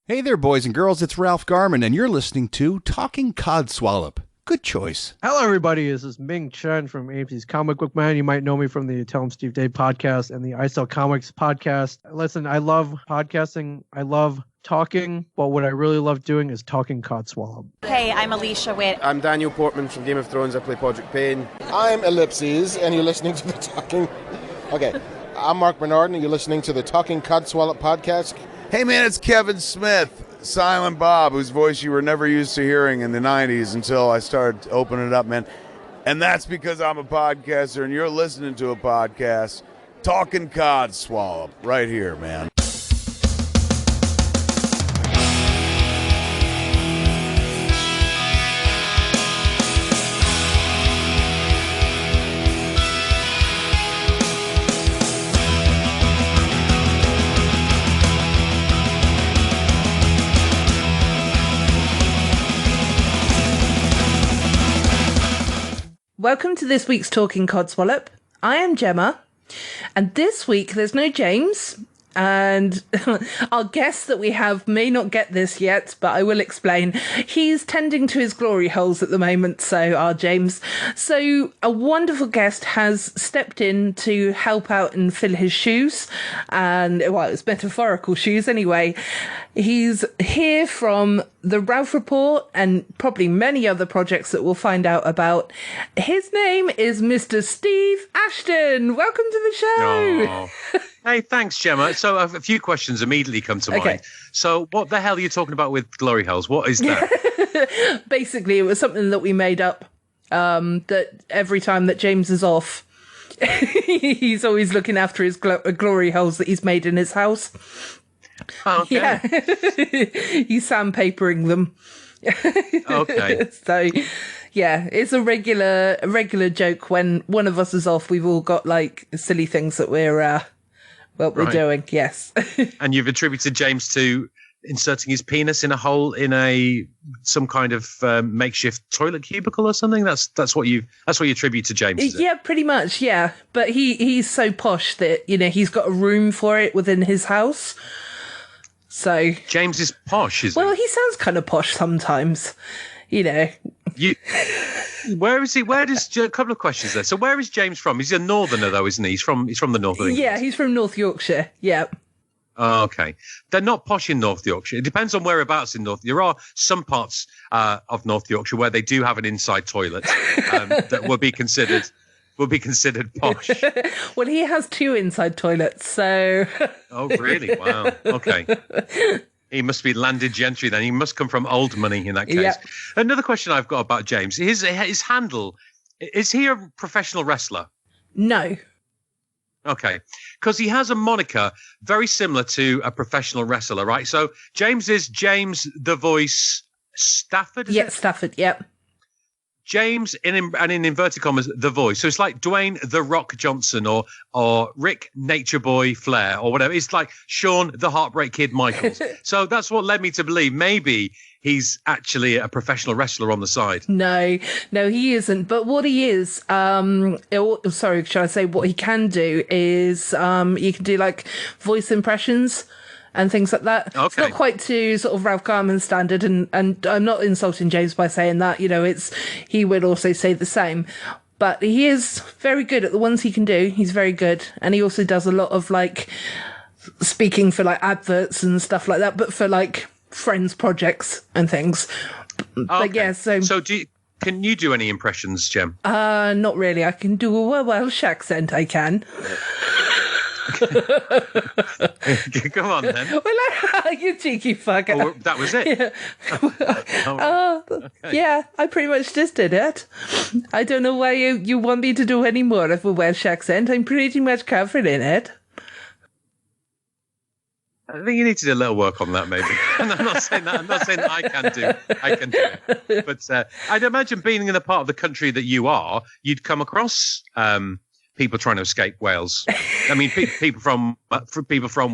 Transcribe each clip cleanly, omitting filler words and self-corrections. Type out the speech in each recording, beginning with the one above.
Hey there, boys and girls. It's Ralph Garman, and you're listening to Talking Codswallop. Good choice. Hello, everybody. This is Ming Chen from AMC's Comic Book Man. You might know me from the Tell 'em Steve Dave podcast and the I Sell Comics podcast. Listen, I love podcasting. I love talking, but what I really love doing is talking Codswallop. Hey, I'm Alicia Witt. I'm Daniel Portman from Game of Thrones. I play Podrick Payne. I'm Ellipses, and you're listening to the Talking... Okay, I'm Mark Bernard, and you're listening to the Talking Codswallop podcast. Hey man, it's Kevin Smith, Silent Bob, whose voice you were never used to hearing in the 90s until I started opening it up, man. And that's because I'm a podcaster and you're listening to a podcast, Talking Codswallop, right here, man. Welcome to this week's Talking Codswallop. I am Gemma, and this week there's no James, and our guest that we have may not get this yet, but I will explain. He's tending to his glory holes at the moment, so our James. So a wonderful guest has stepped in to help out and fill his shoes, and, well, it's metaphorical shoes anyway. He's here from the Ralph Report and probably many other projects that we'll find out about. His name is Mr. Steve Ashton. Welcome to the show. Oh. Hey, thanks, Gemma. So a few questions immediately come to mind. So what the hell are you talking about with glory holes? What is that? Basically, it was something that we made up, that every time that James is off, he's always looking after his glory holes that he's made in his house. Oh, okay. Yeah. He's sandpapering them. Okay. So, yeah, it's a regular joke. When one of us is off, we've all got like silly things that we're doing. Yes. And you've attributed James to inserting his penis in a hole in some kind of makeshift toilet cubicle or something. That's what you attribute to James. Is it? Yeah, pretty much. Yeah, but he's so posh that he's got a room for it within his house. So James is posh, is well, he sounds kind of posh sometimes, Where is he? A couple of questions there. So where is James from? He's a northerner though, isn't he? He's from the north of England. Yeah, he's from North Yorkshire. Yeah. Oh, okay. They're not posh in North Yorkshire. It depends on whereabouts in North. There are some parts of North Yorkshire where they do have an inside toilet that would be considered posh. Well, he has two inside toilets, so. Oh, really? Wow. Okay. He must be landed gentry then. He must come from old money in that case. Yeah. Another question I've got about James. His handle, is he a professional wrestler? No. Okay. Because he has a moniker very similar to a professional wrestler, right? So James is James the Voice Stafford? Yeah, Stafford, yep. James, in inverted commas, the Voice. So it's like Dwayne The Rock Johnson or Rick Nature Boy Flair or whatever. It's like Sean the Heartbreak Kid Michaels. So that's what led me to believe maybe he's actually a professional wrestler on the side. No, he isn't. But what he is, should I say what he can do is he can do like voice impressions and things like that. Okay. It's not quite to sort of Ralph Garman standard, and I'm not insulting James by saying that, he would also say the same. But he is very good at the ones he can do. He's very good. And he also does a lot of like speaking for like adverts and stuff like that, but for like friends projects and things. Okay. But yeah, so can you do any impressions, Gem? Not really. I can do a Welsh accent, I can. Come on then. Well, you cheeky fucker. Oh, that was it. Yeah. Yeah, I pretty much just did it. I don't know why you want me to do any more of a Welsh accent. I'm pretty much covered in it. I think you need to do a little work on that, maybe. And I'm not saying that. I'm not saying that I can do it. But I'd imagine being in the part of the country that you are, you'd come across people trying to escape Wales. I mean, people from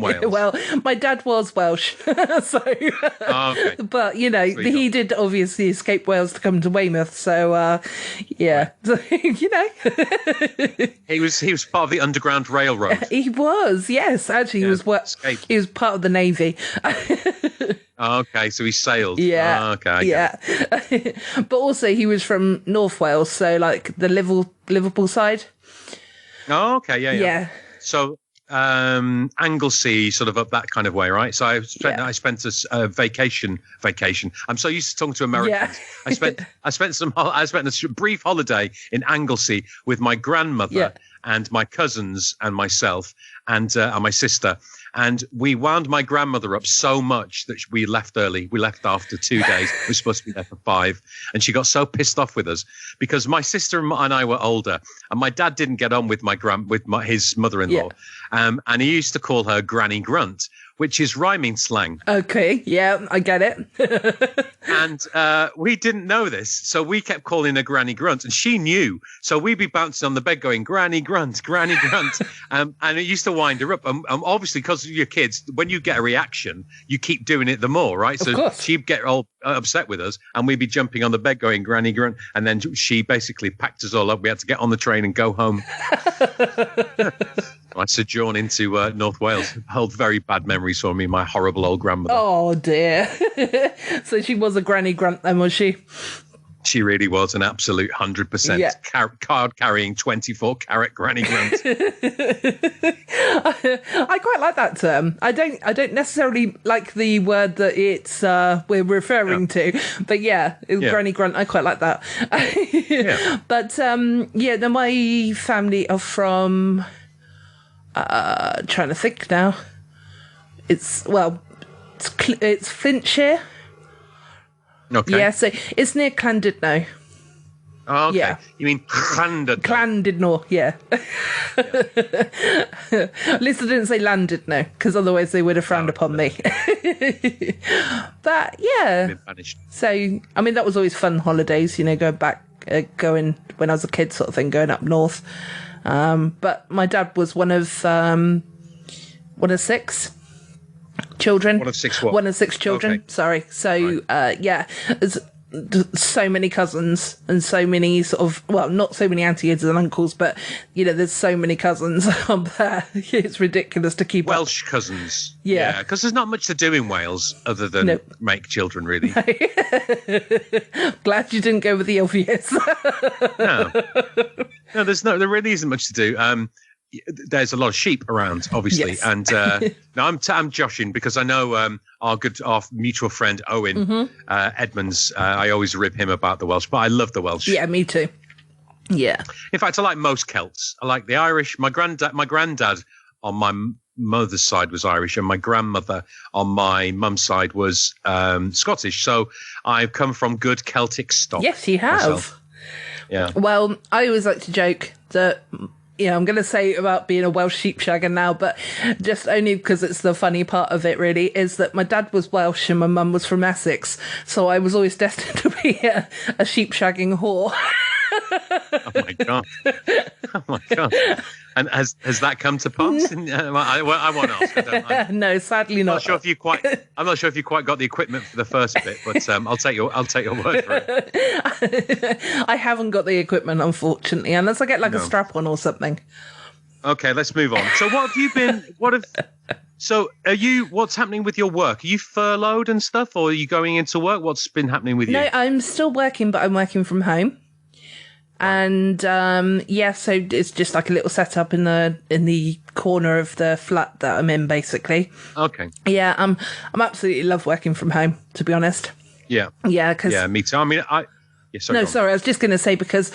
Wales. Well, my dad was Welsh, so. Oh, okay. But he did obviously escape Wales to come to Weymouth. So, yeah, right. He was part of the Underground Railroad. He was, yes. Actually, he was part of the Navy. Oh, okay, so he sailed. Yeah. Oh, okay. I get it. But also he was from North Wales, so like the Liverpool side. Oh, okay. Yeah. Yeah. So Anglesey, sort of up that kind of way, right? So I spent a vacation. I'm so used to talking to Americans. Yeah. I spent a brief holiday in Anglesey with my grandmother and my cousins and myself and my sister. And we wound my grandmother up so much that we left early. We left after 2 days. We were supposed to be there for 5. And she got so pissed off with us because my sister and I were older. And my dad didn't get on with his mother-in-law. Yeah. And he used to call her Granny Grunt, which is rhyming slang. Okay. Yeah, I get it. And we didn't know this. So we kept calling her Granny Grunt. And she knew. So we'd be bouncing on the bed going, Granny Grunt, Granny Grunt. And it used to wind her up. And obviously, because of your kids, when you get a reaction, you keep doing it the more, right? So she'd get all upset with us. And we'd be jumping on the bed going, Granny Grunt. And then she basically packed us all up. We had to get on the train and go home. I sojourn into North Wales. Hold very bad memories for me, my horrible old grandmother. Oh, dear. So she was a Granny Grunt then, was she? She really was an absolute 100% card-carrying 24-carat Granny Grunt. I quite like that term. I don't necessarily like the word that it's we're referring to, but Granny Grunt. I quite like that. But then my family are from. Trying to think now. It's Flintshire. Okay. Yeah, so it's near Llandudno. Oh, okay. Yeah. You mean Llandudno, yeah. At least I didn't say Llandudno, because otherwise they would have frowned upon me. But yeah. So I mean that was always fun holidays, going when I was a kid sort of thing, going up north. But my dad was one of 6 children. One of 6 what? One of 6 children. Okay. Sorry. So there's so many cousins and so many not so many aunties and uncles, but there's so many cousins up there. It's ridiculous to keep Welsh up. cousins. Yeah, because there's not much to do in Wales other than make children, really. Glad you didn't go with the obvious. No, there really isn't much to do. There's a lot of sheep around, obviously, and now I'm joshing because I know our mutual friend Owen Edmonds. I always rib him about the Welsh, but I love the Welsh. Yeah, me too. Yeah. In fact, I like most Celts. I like the Irish. My granddad on my mother's side was Irish, and my grandmother on my mum's side was Scottish. So I've come from good Celtic stock. Yes, you have. Myself. Yeah. Well, I always like to joke that. I'm going to say about being a Welsh sheep shagger now, but just only because it's the funny part of it, really, is that my dad was Welsh and my mum was from Essex. So I was always destined to be a sheep shagging whore. Oh, my God. Oh, my God. And has that come to pass? I won't ask. No, sadly not. I'm not sure if you quite got the equipment for the first bit, but I'll take your word for it. I haven't got the equipment, unfortunately, unless I get a strap on or something. Okay, let's move on. So what's happening with your work? Are you furloughed and stuff, or are you going into work? What's been happening with you? No, I'm still working, but I'm working from home. And so it's just like a little setup in the corner of the flat that I'm in, basically. Okay. Yeah, I'm absolutely love working from home, to be honest. Yeah. Yeah, because me too. I mean, sorry, I was just going to say because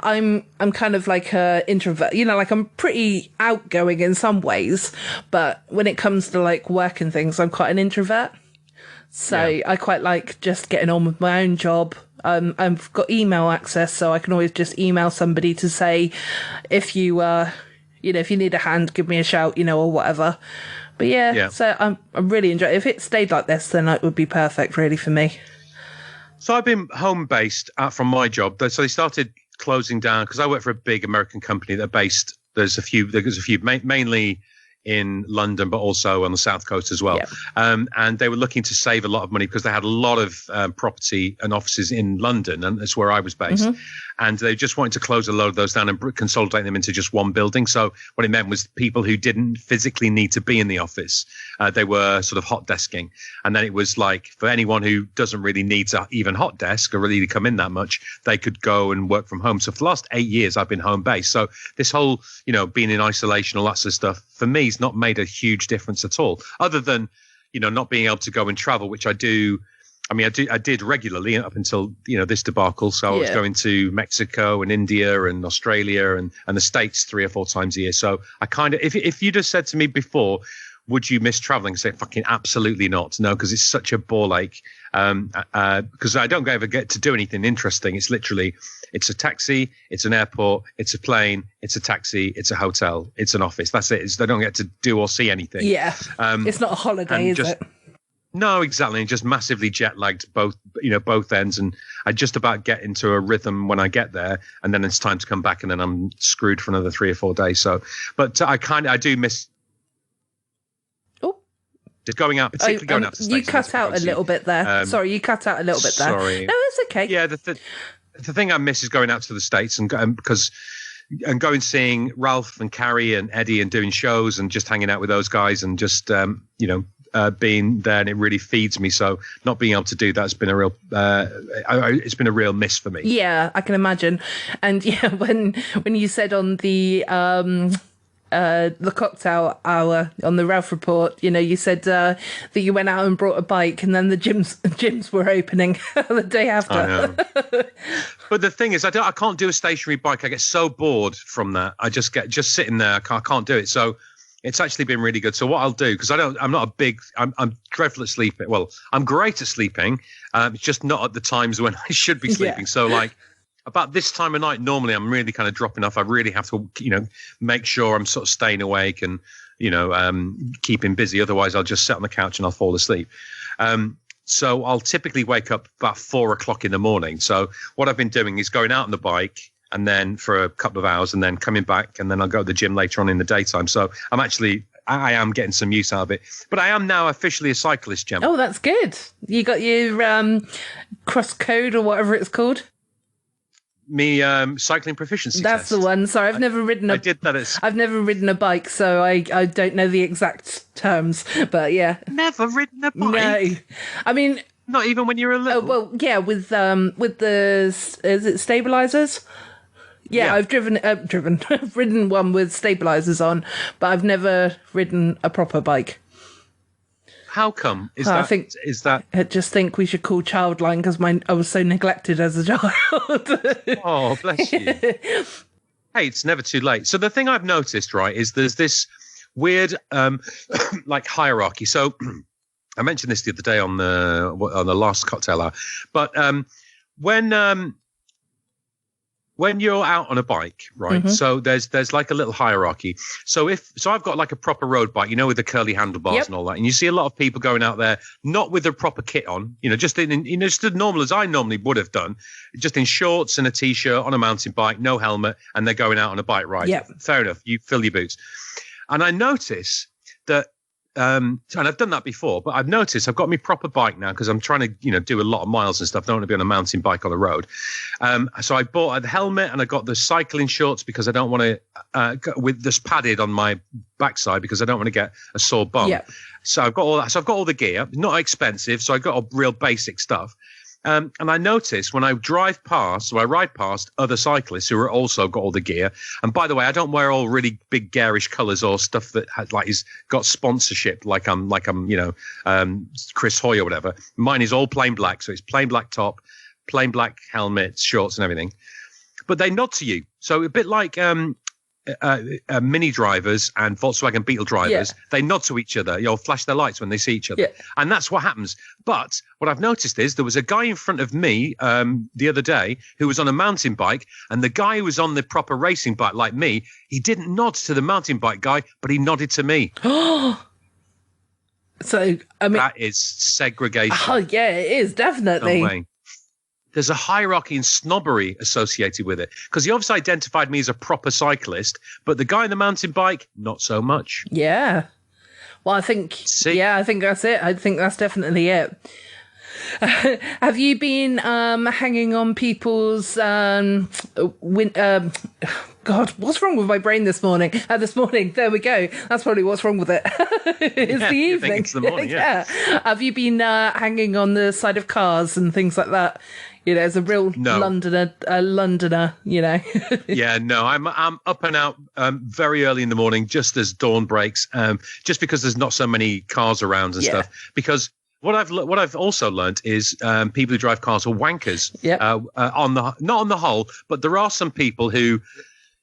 I'm kind of like a introvert. Like I'm pretty outgoing in some ways, but when it comes to like work and things, I'm quite an introvert. So I quite like just getting on with my own job. I've got email access, so I can always just email somebody to say, if you need a hand, give me a shout, or whatever. But so I'm really enjoying it. If it stayed like this, then it would be perfect, really, for me. So I've been home-based from my job. So they started closing down because I work for a big American company that are based. There's a few mainly in London, but also on the South Coast as well. Yeah. And they were looking to save a lot of money because they had a lot of property and offices in London, and that's where I was based. Mm-hmm. And they just wanted to close a load of those down and consolidate them into just one building. So what it meant was people who didn't physically need to be in the office, they were sort of hot desking. And then it was like for anyone who doesn't really need to even hot desk or really come in that much, they could go and work from home. So for the last 8 years, I've been home based. So this whole, being in isolation, all that sort of stuff, for me, it's not made a huge difference at all, other than, not being able to go and travel, which I do. I mean, I did regularly up until, this debacle. So I was going to Mexico and India and Australia and the States 3 or 4 times a year. So I kind of, if you just said to me before, would you miss traveling? I say fucking absolutely not. No, because it's such a ball ache. Because I don't ever get to do anything interesting. It's literally, it's a taxi, it's an airport, it's a plane, it's a taxi, it's a hotel, it's an office. That's it. I don't get to do or see anything. Yeah. It's not a holiday, is it? No, exactly. Just massively jet lagged both ends. And I just about get into a rhythm when I get there, and then it's time to come back, and then I'm screwed for another 3 or 4 days. So, but I do miss just going out, particularly going out to States. You cut out a little bit there. Sorry, you cut out a little bit there. Sorry. No, it's okay. Yeah, the thing I miss is going out to the States and going seeing Ralph and Carrie and Eddie and doing shows and just hanging out with those guys and just being there, and it really feeds me. So not being able to do that's been a real it's been a real miss for me. Yeah, I can imagine. And yeah, when you said on the cocktail hour on the Ralph Report, you said that you went out and brought a bike, and then the gyms were opening the day after. I know. But the thing is, I can't do a stationary bike. I get so bored from that. I just sitting there. I can't do it. So it's actually been really good. So what I'll do, because I'm dreadful at sleeping. Well, I'm great at sleeping. It's just not at the times when I should be sleeping. Yeah. So like about this time of night, normally I'm really kind of dropping off. I really have to, make sure I'm sort of staying awake and, keeping busy. Otherwise I'll just sit on the couch and I'll fall asleep. So I'll typically wake up about 4 o'clock in the morning. So what I've been doing is going out on the bike, and then for a couple of hours, and then coming back, and then I'll go to the gym later on in the daytime. So I am getting some use out of it. But I am now officially a cyclist, Gemma. Oh, that's good. You got your cross code or whatever it's called? Me cycling proficiency That's test. The one. Sorry, I've never ridden I did that. I've never ridden a bike, so I don't know the exact terms. But yeah. Never ridden a bike? No. I mean... Not even when you were little? Oh, well, yeah, with the... Is it stabilizers? Yeah, I've I've ridden one with stabilizers on, but I've never ridden a proper bike. How come? I just think we should call Childline because I was so neglected as a child. Oh, bless you. Hey, it's never too late. So the thing I've noticed, right, is there's this weird like hierarchy. So I mentioned this the other day on the last cocktail hour, but when you're out on a bike, right? Mm-hmm. So there's like a little hierarchy. So I've got like a proper road bike, with the curly handlebars and all that. And you see a lot of people going out there, not with a proper kit on, just just as normal as I normally would have done, just in shorts and a t-shirt on a mountain bike, no helmet, and they're going out on a bike ride. Yep. Fair enough. You fill your boots. And I notice that, and I've done that before, but I've noticed I've got my proper bike now because I'm trying to, do a lot of miles and stuff. I don't want to be on a mountain bike on the road. So I bought a helmet and I got the cycling shorts because I don't want to, with this padded on my backside because I don't want to get a sore bum. Yeah. So I've got all that. So I've got all the gear, not expensive. So I got all real basic stuff. And I notice when I ride past other cyclists who are also got all the gear. And by the way, I don't wear all really big garish colours or stuff that has is got sponsorship like I'm Chris Hoy or whatever. Mine is all plain black, so it's plain black top, plain black helmet, shorts, and everything. But they nod to you, so a bit like Mini drivers and Volkswagen Beetle drivers, they nod to each other, flash their lights when they see each other. Yeah. And that's what happens. But what I've noticed is there was a guy in front of me the other day who was on a mountain bike, and the guy who was on the proper racing bike like me, he didn't nod to the mountain bike guy, but he nodded to me. So, I mean... That is segregation. Oh, yeah, it is, definitely. No way. there's a hierarchy and snobbery associated with it. Because he obviously identified me as a proper cyclist, but the guy on the mountain bike, not so much. Yeah. Well, I think that's it. I think that's definitely it. Have you been hanging on people's God, what's wrong with my brain this morning? There we go. That's probably what's wrong with it. It's the evening. It's the morning, yeah. Have you been hanging on the side of cars and things like that? You know, as a real Londoner, you know. Yeah, no, I'm up and out very early in the morning, just as dawn breaks, just because there's not so many cars around and stuff. Because what I've also learned is people who drive cars are wankers. Yeah. Not on the whole, but there are some people who,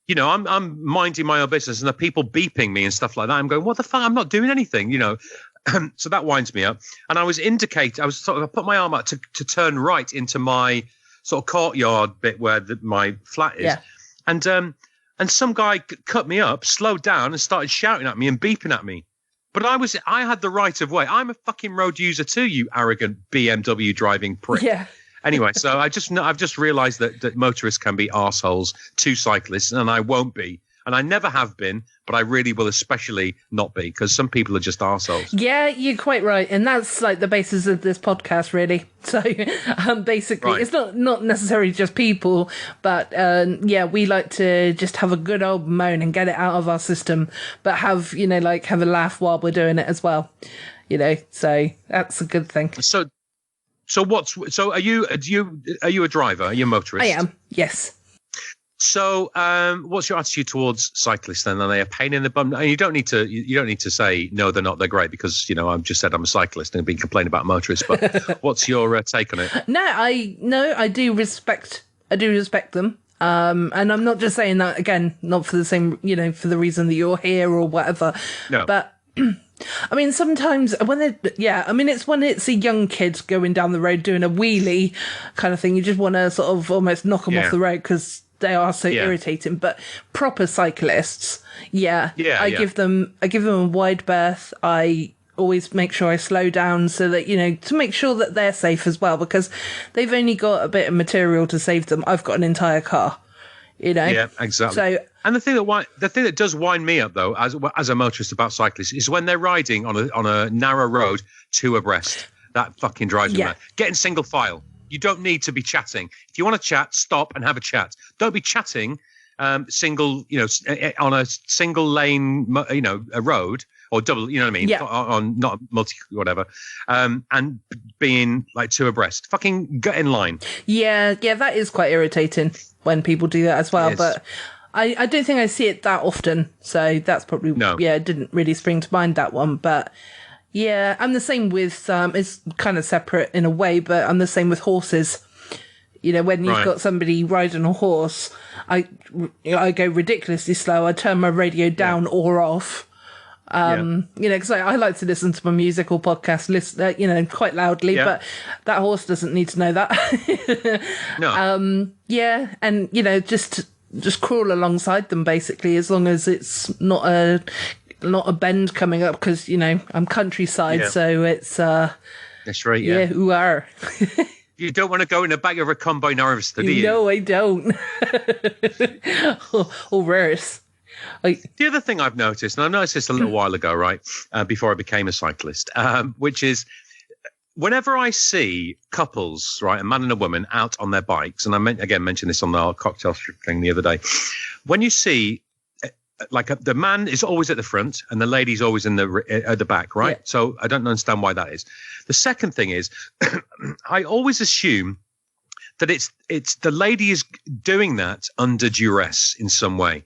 you know, I'm minding my own business and the people beeping me and stuff like that. I'm going, what the fuck? I'm not doing anything, you know. So that winds me up. And I put my arm out to turn right into my sort of courtyard bit where my flat is. Yeah. And some guy cut me up, slowed down and started shouting at me and beeping at me. But I had the right of way. I'm a fucking road user too, you arrogant BMW driving prick. Yeah. Anyway, so I've just realised that motorists can be arseholes to cyclists, and I won't be. And I never have been, but I really will especially not be, because some people are just arseholes. Yeah, you're quite right. And that's like the basis of this podcast, really. So basically, It's not necessarily just people, but we like to just have a good old moan and get it out of our system, but have a laugh while we're doing it as well. You know, so that's a good thing. So are you a driver? Are you a motorist? I am, yes. So, what's your attitude towards cyclists then? Are they a pain in the bum? And you don't need to say no, they're not. They're great, because I've just said I'm a cyclist and I've been complaining about motorists. But what's your take on it? I do respect them. And I'm not just saying that again, not for the same, for the reason that you're here or whatever. No. But I mean, sometimes it's when it's a young kid going down the road doing a wheelie kind of thing. You just want to sort of almost knock them off the road because they are so irritating. But proper cyclists, I give them a wide berth. I always make sure I slow down so that, to make sure that they're safe as well, because they've only got a bit of material to save them. I've got an entire car, Yeah, exactly. So, and the thing that does wind me up though, as a motorist about cyclists, is when they're riding on a narrow road two abreast. That fucking drives me mad. Get in single file. You don't need to be chatting. If you want to chat, stop and have a chat. Don't be chatting single, on a single lane, a road or double, you know what I mean? Yeah. On not multi, whatever. And being like two abreast. Fucking get in line. Yeah, that is quite irritating when people do that as well. But I don't think I see it that often. So that's probably, it didn't really spring to mind, that one. But yeah, I'm the same with, it's kind of separate in a way, but I'm the same with horses. When you've got somebody riding a horse, I go ridiculously slow. I turn my radio down or off. Because I like to listen to my music or podcast, quite loudly, but that horse doesn't need to know that. No. And, just crawl alongside them, basically, as long as it's not a bend coming up, because, I'm countryside, so it's... That's right, yeah. Who are... You don't want to go in the back of a combine harvester, do you? No, I don't. or worse. The other thing I've noticed, and I noticed this a little while ago, right, before I became a cyclist, which is whenever I see couples, right, a man and a woman out on their bikes, and I mentioned this on the cocktail strip thing the other day, when you see the man is always at the front and the lady's always at the back, right? Yeah. So I don't understand why that is. The second thing is, I always assume that it's the lady is doing that under duress in some way,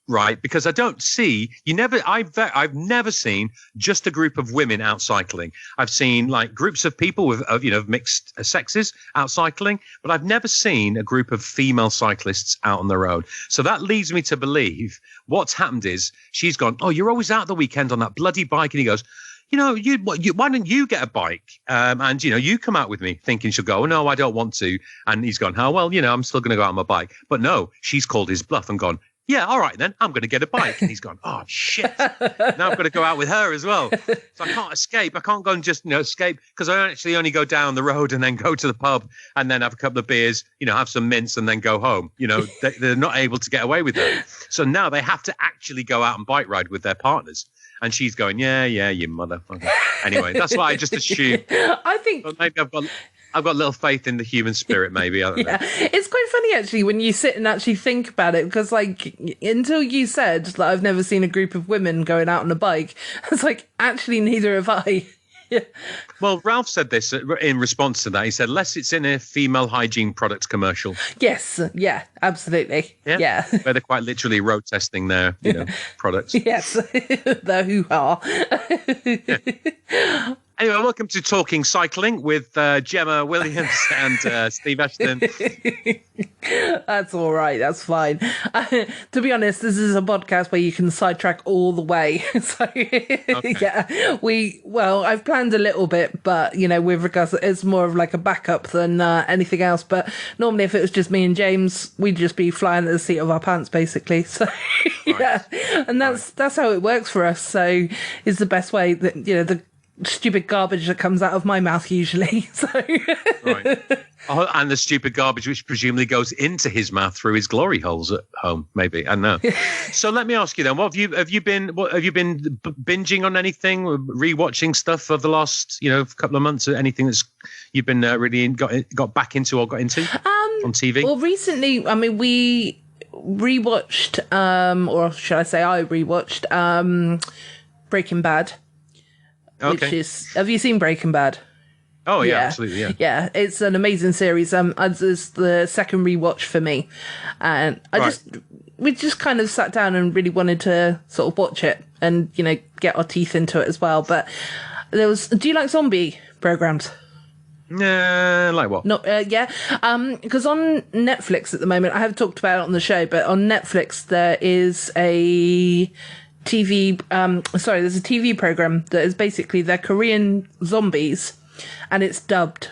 right? Because I don't see I've never seen just a group of women out cycling. I've seen like groups of people of mixed sexes out cycling, but I've never seen a group of female cyclists out on the road. So that leads me to believe what's happened is she's gone, oh, you're always out the weekend on that bloody bike, and he goes, why don't you get a bike? And you come out with me, thinking she'll go, oh, no, I don't want to. And he's gone, oh, well, I'm still going to go out on my bike. But no, she's called his bluff and gone, yeah, all right then, I'm going to get a bike. And he's gone, oh, shit. Now I've got to go out with her as well. So I can't escape. I can't go and just, escape because I actually only go down the road and then go to the pub and then have a couple of beers, have some mints and then go home. They're not able to get away with that. So now they have to actually go out and bike ride with their partners. And she's going, yeah, you motherfucker. Anyway, that's why I just assumed. I think maybe I've got a little faith in the human spirit, maybe. I don't know. It's quite funny, actually, when you sit and actually think about it, because, until you said that I've never seen a group of women going out on a bike, it's actually, neither have I. Yeah. Well, Ralph said this in response to that. He said, unless it's in a female hygiene products commercial. Yes. Yeah, absolutely. Yeah. Where they're quite literally road testing their, products. Yes. The hoo-ha. Yeah. Anyway, welcome to Talking Cycling with Gemma Williams and Steve Ashton. That's all right. That's fine. To be honest, this is a podcast where you can sidetrack all the way. So, yeah, I've planned a little bit, but, with regards, it's more of a backup than anything else. But normally if it was just me and James, we'd just be flying at the seat of our pants, basically. So, yeah, and that's how it works for us. So it's the best way that, the stupid garbage that comes out of my mouth usually. So right. Oh, and the stupid garbage which presumably goes into his mouth through his glory holes at home, maybe. I don't know. So let me ask you then, what have you been binging on anything, rewatching stuff of the last couple of months, or anything that's you've been really got back into or got into on TV? Well, recently, we rewatched or should I say I rewatched Breaking Bad. Okay. Which is, have you seen Breaking Bad? Oh yeah, absolutely, yeah. Yeah, it's an amazing series. It's the second rewatch for me, and we just kind of sat down and really wanted to sort of watch it and get our teeth into it as well. But do you like zombie programs? Like what? No, yeah. Because on Netflix at the moment, I haven't talked about it on the show, but on Netflix there is a TV there's a TV program that is basically they're Korean zombies and it's dubbed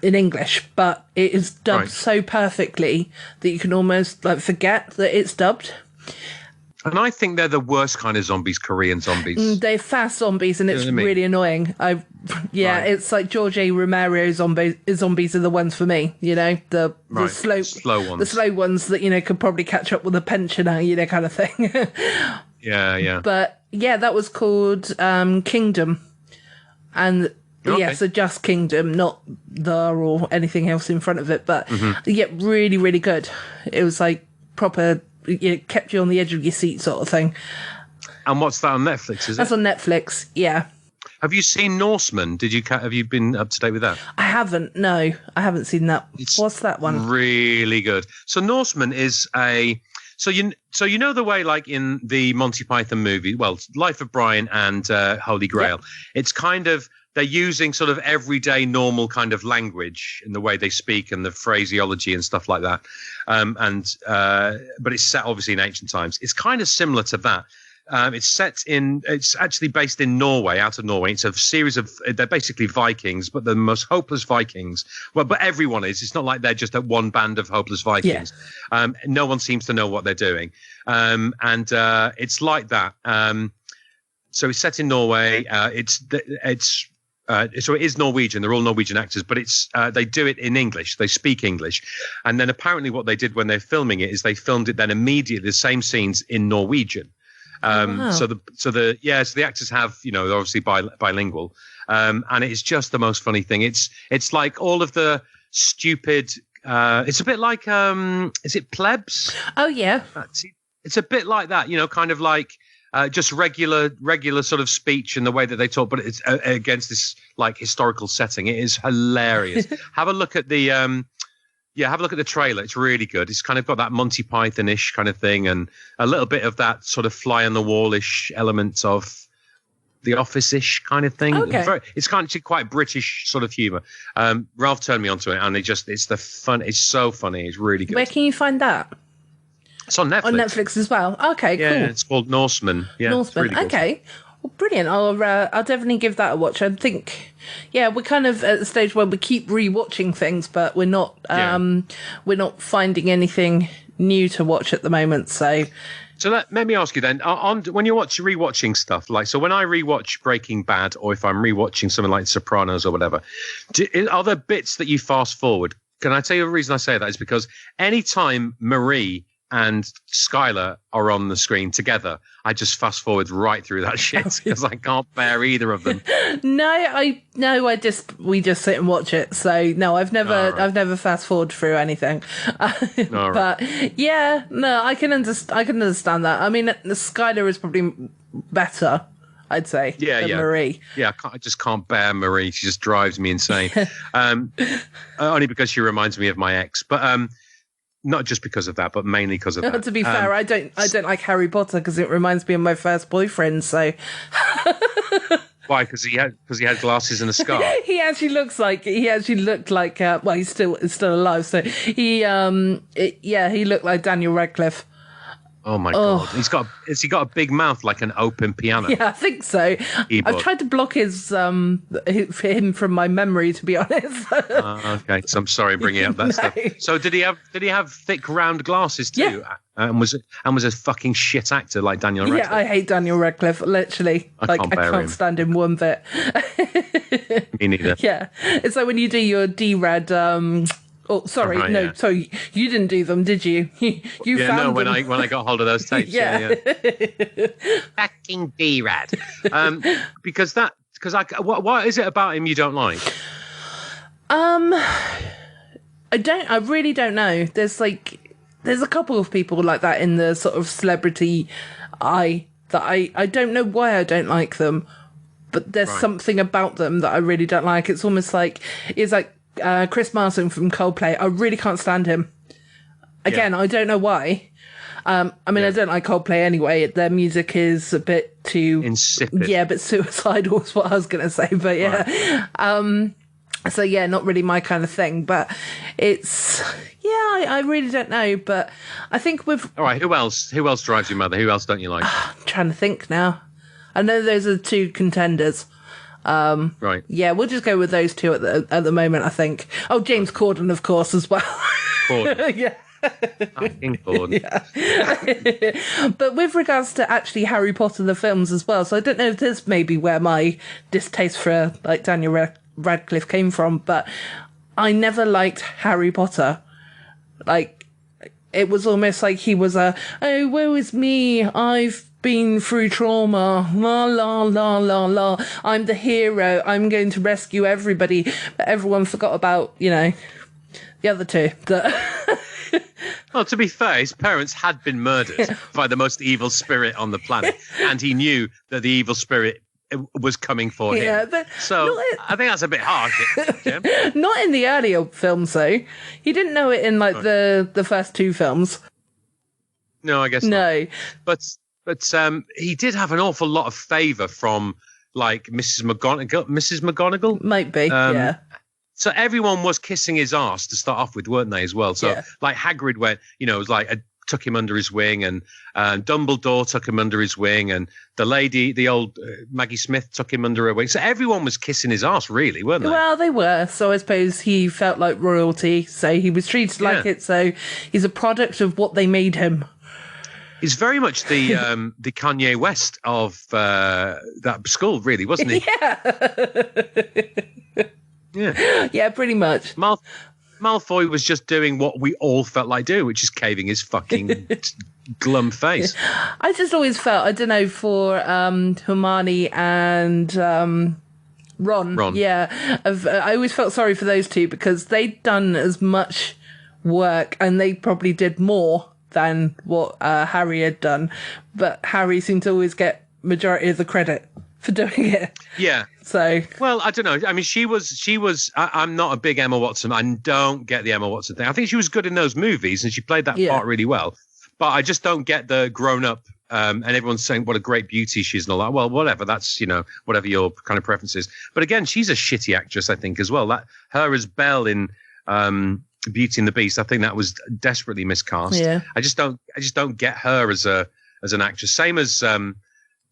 in English, but it is dubbed so perfectly that you can almost forget that it's dubbed. And I think they're the worst kind of zombies, Korean zombies. They're fast zombies and it's really annoying. It's like George A. Romero zombies are the ones for me, the slow ones. The slow ones that, could probably catch up with a pensioner, kind of thing. Yeah. But yeah, that was called Kingdom. And so just Kingdom, not the or anything else in front of it. But really, really good. It was proper, it kept you on the edge of your seat sort of thing. And what's that on Netflix, is it? That's on Netflix, yeah. Have you seen Norseman? Have you been up to date with that? I haven't, no. I haven't seen that. What's that one? Really good. So Norseman is So you know the way, in the Monty Python movie, well, Life of Brian and Holy Grail, it's kind of, they're using sort of everyday normal kind of language in the way they speak and the phraseology and stuff like that. But it's set obviously in ancient times. It's kind of similar to that. It's actually based in Norway, out of Norway. It's a series of, they're basically Vikings, but the most hopeless Vikings. Well, but everyone is. It's not like they're just one band of hopeless Vikings. Yeah. No one seems to know what they're doing. It's like that. So it's set in Norway. So it is Norwegian. They're all Norwegian actors, but they do it in English. They speak English. And then apparently what they did when they're filming it is they filmed it then immediately, the same scenes in Norwegian. So the actors have, they're obviously bilingual. And it's just the most funny thing. It's like all of the stupid, it's a bit like, is it Plebs? Oh yeah. It's a bit like that, kind of like, just regular sort of speech and the way that they talk, but it's against this historical setting. It is hilarious. Have a look at the, have a look at the trailer. It's really good. It's kind of got that Monty Python-ish kind of thing and a little bit of that sort of fly on the wall-ish elements of the Office-ish kind of thing. Okay. It's kind of quite British sort of humor. Ralph turned me onto it and it's the fun. It's so funny. It's really good. Where can you find that? It's on Netflix. On Netflix as well. Okay, cool. Yeah, it's called Norseman. Yeah, Norseman. really okay. Brilliant. I'll definitely give that a watch. I think, yeah, we're kind of at the stage where we keep rewatching things, but we're not finding anything new to watch at the moment. So let me ask you then, when you're rewatching stuff, like, so when I rewatch Breaking Bad, or if I'm rewatching something like Sopranos or whatever, are there bits that you fast forward? Can I tell you the reason I say that is because anytime Marie and Skylar are on the screen together, I just fast forward right through that shit because I can't bear either of them. We just sit and watch it. So no, I've never fast forward through anything. But yeah, no, I can understand that. I mean, Skylar is probably better, I'd say, than Marie. Yeah, I just can't bear Marie. She just drives me insane. Only because she reminds me of my ex, but not just because of that, but mainly because of that. To be fair, I don't like Harry Potter because it reminds me of my first boyfriend. So why? Because he had glasses and a scar. He actually looked like well, he's still alive. So he looked like Daniel Radcliffe. Oh my God! Has he got a big mouth like an open piano? Yeah, I think so. I've tried to block him from my memory, to be honest. Okay, so I'm sorry bringing up that stuff. So did he have thick round glasses too? Yeah. And was a fucking shit actor like Daniel Radcliffe? Yeah, I hate Daniel Radcliffe. Literally, I can't stand him one bit. Me neither. Yeah, it's like when you do your D-Rad. Sorry, you didn't do them, did you? You found them. when I got hold of those tapes. yeah. Fucking D-Rad. What is it about him you don't like? I really don't know. There's a couple of people like that in the sort of celebrity eye that I don't know why I don't like them, but there's something about them that I really don't like. It's almost like Chris Martin from Coldplay. I really can't stand him. Again, I don't know why. I don't like Coldplay anyway. Their music is a bit too insipid. Yeah, but suicidal is what I was going to say. But yeah, so yeah, not really my kind of thing. But it's I really don't know. But I think with all right, who else drives your mother? Who else don't you like? I'm trying to think now. I know those are two contenders. Right. Yeah, we'll just go with those two at the moment, I think. Oh, James Corden, of course, as well. Corden. Yeah. Fucking Corden. Yeah. But with regards to actually Harry Potter, the films as well, so I don't know if this may be where my distaste for like Daniel Radcliffe came from, but I never liked Harry Potter. Like, it was almost like he was oh, woe is me, I've been through trauma, la la la la la, I'm the hero, I'm going to rescue everybody, but everyone forgot about the other two. Well, to be fair, his parents had been murdered by the most evil spirit on the planet, and he knew that the evil spirit was coming for him. So I think that's a bit harsh, Jim. Not in the earlier films, though. He didn't know it in the first two films. No, I guess no. Not. But he did have an awful lot of favour from like Mrs. McGonagall. Might be, yeah. So everyone was kissing his arse to start off with, weren't they, as well? So like Hagrid went, it was like took him under his wing, and Dumbledore took him under his wing, and the old Maggie Smith took him under her wing. So everyone was kissing his arse, really, weren't they? Well, they were. So I suppose he felt like royalty. So he was treated like it. So he's a product of what they made him. He's very much the Kanye West of that school, really, wasn't he? Yeah. Yeah, pretty much. Malfoy was just doing what we all felt like doing, which is caving his fucking glum face. I just always felt, I don't know, for Hermione and Ron. Yeah. I always felt sorry for those two because they'd done as much work and they probably did more than what Harry had done, but Harry seemed to always get majority of the credit for doing it. Yeah. So, well, I don't know. I mean, she was. I'm not a big Emma Watson. I don't get the Emma Watson thing. I think she was good in those movies and she played that part really well. But I just don't get the grown up. And everyone's saying what a great beauty she is and all that. Well, whatever. That's whatever your kind of preference is. But again, she's a shitty actress, I think, as well. That her as Belle in Beauty and the Beast, I think that was desperately miscast. Yeah. I just don't get her as an actress. Same as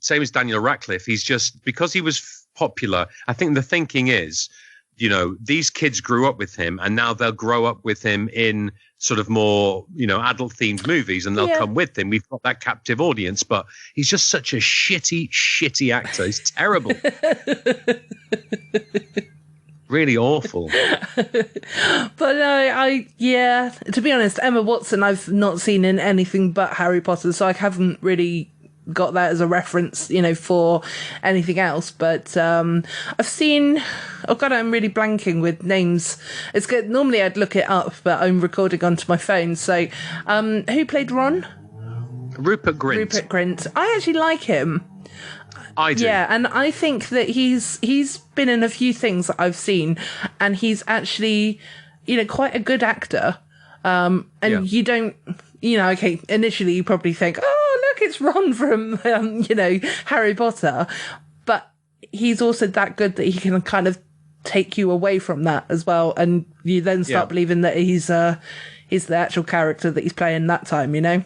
same as Daniel Radcliffe. He's just, because he was popular, I think the thinking is, you know, these kids grew up with him and now they'll grow up with him in sort of more, you know, adult themed movies and they'll come with him. We've got that captive audience, but he's just such a shitty actor. He's terrible. Really awful. But yeah, to be honest, Emma Watson I've not seen in anything but Harry Potter, so I haven't really got that as a reference, you know, for anything else. But I've seen, oh god, I'm really blanking with names. It's good. Normally I'd look it up, but I'm recording onto my phone. So who played Ron? Rupert Grint. Rupert Grint. I actually like him. I do. Yeah, and I think that he's been in a few things that I've seen, and he's actually, you know, quite a good actor. And you don't, you know, okay, initially you probably think, oh, look, it's Ron from, you know, Harry Potter. But he's also that good that he can kind of take you away from that as well. And you then start believing that he's the actual character that he's playing that time, you know?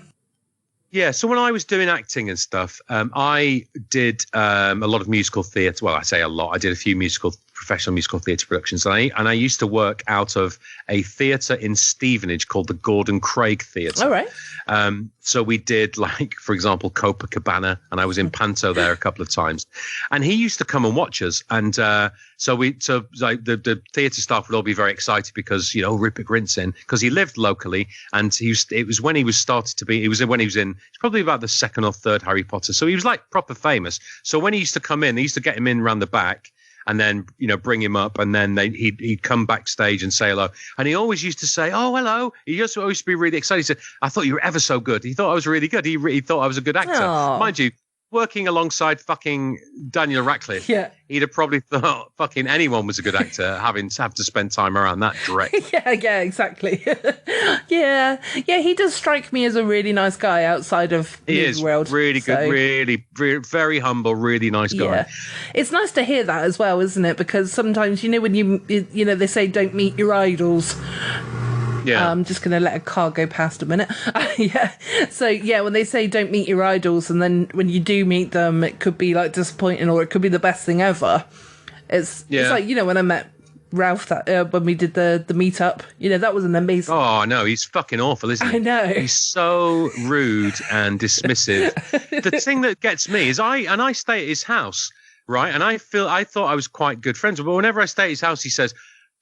Yeah, so when I was doing acting and stuff, I did a lot of musical theatre. Well, I say a lot. I did a few professional musical theatre productions. And I used to work out of a theatre in Stevenage called the Gordon Craig Theatre. All right. So we did, like, for example, Copacabana, and I was in Panto there a couple of times. And he used to come and watch us. And so like the theatre staff would all be very excited because, you know, Rupert Grint's in, because he lived locally. And it was when he was in, it's probably about the second or third Harry Potter. So he was like proper famous. So when he used to come in, they used to get him in around the back and then, you know, bring him up, and then he'd come backstage and say hello. And he always used to say, oh, hello. He just always be really excited. He said, I thought you were ever so good. He thought I was really good. He thought I was a good actor. Aww. Mind you, working alongside fucking Daniel Radcliffe, he'd have probably thought fucking anyone was a good actor having to have to spend time around that direct. yeah, exactly. yeah, he does strike me as a really nice guy outside of his world. Really good, really, very humble, really nice guy. Yeah. It's nice to hear that as well, isn't it? Because sometimes, you know, when you know, they say don't meet your idols. Yeah. I'm just going to let a car go past a minute. Yeah. So, yeah, when they say don't meet your idols, and then when you do meet them, it could be like disappointing or it could be the best thing ever. It's like, you know, when I met Ralph when we did the meetup, you know, that was an amazing. Oh, no, he's fucking awful, isn't he? I know. He's so rude and dismissive. The thing that gets me is I stay at his house, right? And I thought I was quite good friends. But whenever I stay at his house, he says,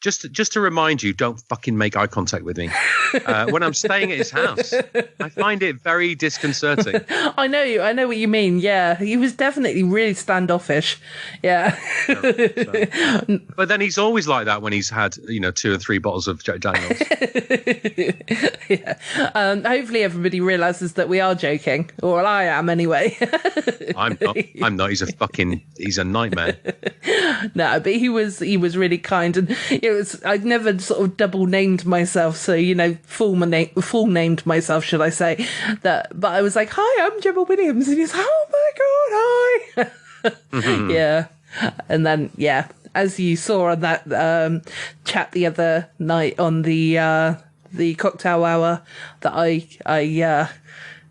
just to remind you, don't fucking make eye contact with me when I'm staying at his house. I find it very disconcerting. I know what you mean. Yeah, he was definitely really standoffish. Yeah. But then he's always like that when he's had, you know, 2 or 3 bottles of Jack Daniels. Yeah. Hopefully everybody realizes that we are joking, or I am anyway. I'm not. He's a nightmare. No, but he was really kind, and I'd never sort of double named myself, so, you know, full named myself, should I say that? But I was like, "Hi, I'm Gemma Williams," and he's, "Oh my god, hi!" Mm-hmm. Yeah, and then as you saw on that chat the other night on the cocktail hour, that I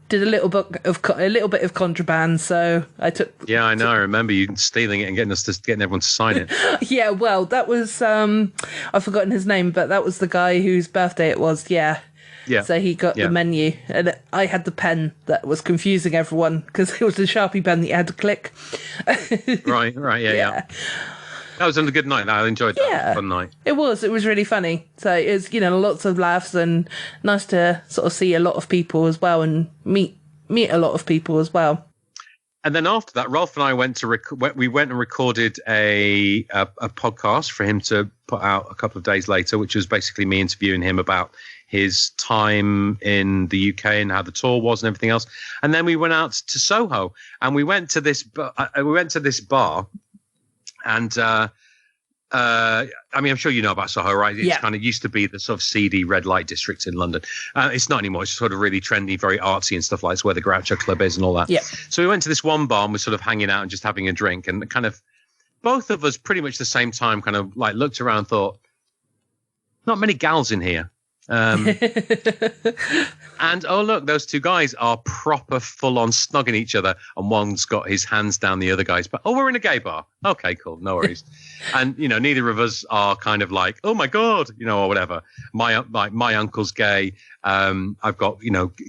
did a little bit of contraband, so I took. Yeah, I know. I remember you stealing it and getting everyone to sign it. Yeah, well, that was I've forgotten his name, but that was the guy whose birthday it was. Yeah. Yeah. So he got the menu, and I had the pen that was confusing everyone because it was a Sharpie pen that you had to click. Right. Yeah. That was a good night. I enjoyed that. Yeah. It was a fun night. It was really funny. So it was, you know, lots of laughs and nice to sort of see a lot of people as well and meet a lot of people as well. And then after that, Rolf and I went and recorded a podcast for him to put out a couple of days later, which was basically me interviewing him about his time in the UK and how the tour was and everything else. And then we went out to Soho and we went to this bar. And I mean, I'm sure you know about Soho, right? It's kind of used to be the sort of seedy red light district in London. It's not anymore. It's sort of really trendy, very artsy and stuff like that. It's where the Groucho Club is and all that. Yeah. So we went to this one bar and we're sort of hanging out and just having a drink, and kind of both of us pretty much the same time kind of like looked around and thought, not many gals in here. And oh look, those two guys are proper full-on snogging each other, and one's got his hands down the other guy's. But we're in a gay bar. Okay, cool, no worries. And neither of us are kind of like, oh my god, or whatever. My uncle's gay. I've got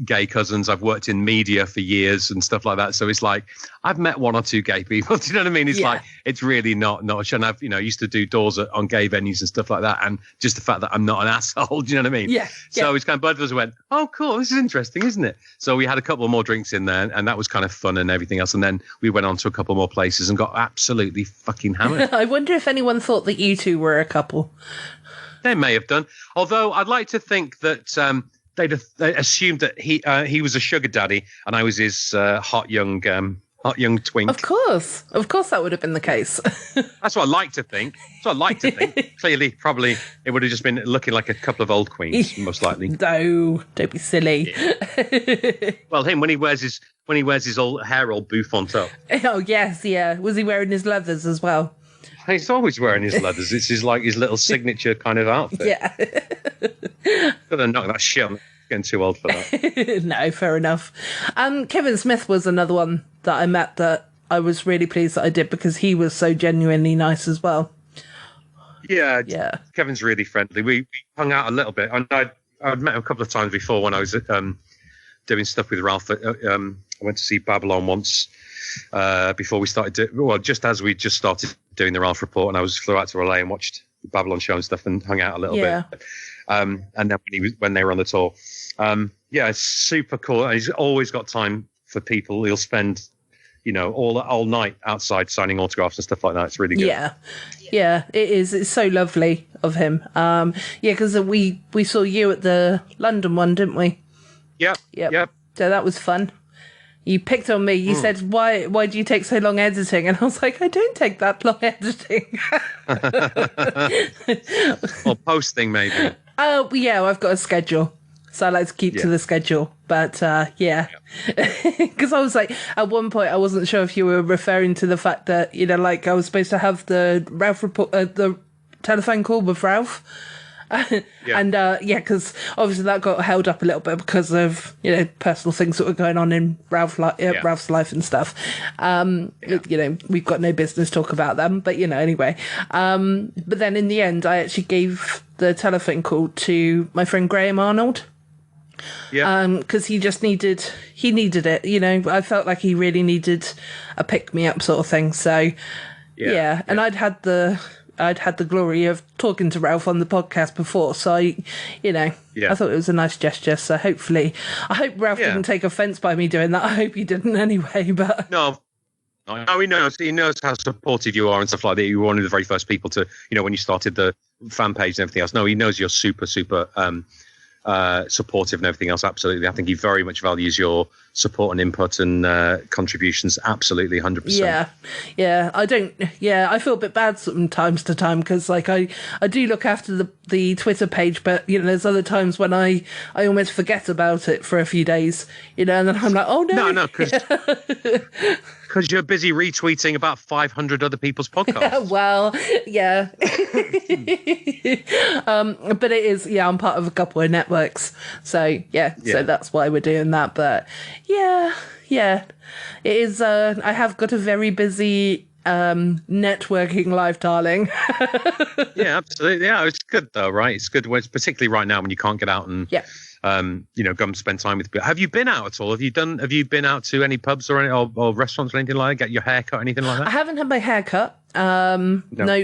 gay cousins. I've worked in media for years and stuff like that. So it's like I've met one or two gay people. Do you know what I mean? It's like it's really not. And I've used to do doors on gay venues and stuff like that. And just the fact that I'm not an asshole. Do you know what I mean? Yeah. So it's kind of both of us went, oh cool, this is interesting, isn't it? So we had a couple more drinks in there, and that was kind of fun and everything else. And then we went on to a couple more places and got absolutely fucking hammered. I wonder if anyone thought that you two were a couple. They may have done. Although I'd like to think that they assumed that he was a sugar daddy and I was his hot young twink. Of course that would have been the case. That's what I like to think. Clearly, probably it would have just been looking like a couple of old queens, most likely. No, don't be silly. Yeah. Well, him when he wears his old hair all bouffant up. Oh yes, yeah. Was he wearing his leathers as well? He's always wearing his leathers. It's his little signature kind of outfit. Yeah. Gotta knock that shit. I'm getting too old for that. No, fair enough. Kevin Smith was another one that I met that I was really pleased that I did because he was so genuinely nice as well. Yeah. Kevin's really friendly. We hung out a little bit. And I'd met him a couple of times before when I was doing stuff with Ralph. I went to see Babylon once before we started just as we just started doing the Ralph Report, and I flew out to LA and watched the Babylon show and stuff and hung out a little bit. And then when they were on the tour, it's super cool. And he's always got time for people. He'll spend, all night outside signing autographs and stuff like that. It's really good. Yeah, it is. It's so lovely of him. Because we saw you at the London one, didn't we? Yep. So that was fun. You picked on me. You said, why do you take so long editing? And I was like, I don't take that long editing. Or posting, maybe. Oh, yeah, I've got a schedule. So I like to keep to the schedule. But, because I was like, at one point, I wasn't sure if you were referring to the fact that, I was supposed to have the Ralph report, the telephone call with Ralph. And because obviously that got held up a little bit because of personal things that were going on in Ralph's life and stuff. We've got no business talk about them, but anyway. But then in the end, I actually gave the telephone call to my friend Graham Arnold. Because he needed it. I felt like he really needed a pick me up sort of thing. So and I'd had the glory of talking to Ralph on the podcast before, so I thought it was a nice gesture. So I hope Ralph didn't take offence by me doing that. I hope he didn't anyway. But no, he knows how supportive you are and stuff like that. You were one of the very first people to, when you started the fan page and everything else. No, he knows you're super supportive and everything else. Absolutely, I think he very much values your support and input and contributions. Absolutely, 100%. I feel a bit bad from time to time because I do look after the Twitter page, but there's other times when I almost forget about it for a few days, and then I'm like, oh no, because you're busy retweeting about 500 other people's podcasts. But it is, I'm part of a couple of networks. So, so that's why we're doing that. But, it is, I have got a very busy networking life, darling. Yeah, absolutely. Yeah, it's good, though, right? It's good, particularly right now when you can't get out and... go and spend time with people. Have you been out at all? Have you been out to any pubs or restaurants or anything like that? Get your hair cut or anything like that? I haven't had my hair cut. No,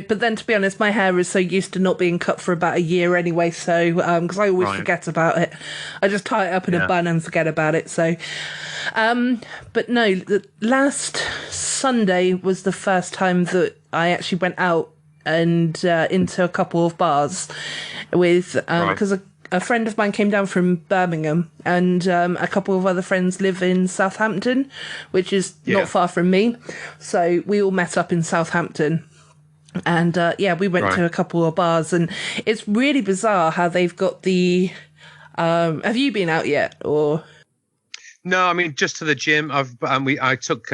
but then to be honest, my hair is so used to not being cut for about a year anyway. So, because I always forget about it. I just tie it up in a bun and forget about it. So, but no, the last Sunday was the first time that I actually went out and into a couple of bars with, because a friend of mine came down from Birmingham and a couple of other friends live in Southampton, which is not far from me. So we all met up in Southampton and we went to a couple of bars, and it's really bizarre how they've got the... have you been out yet or... No, I mean, just to the gym. I took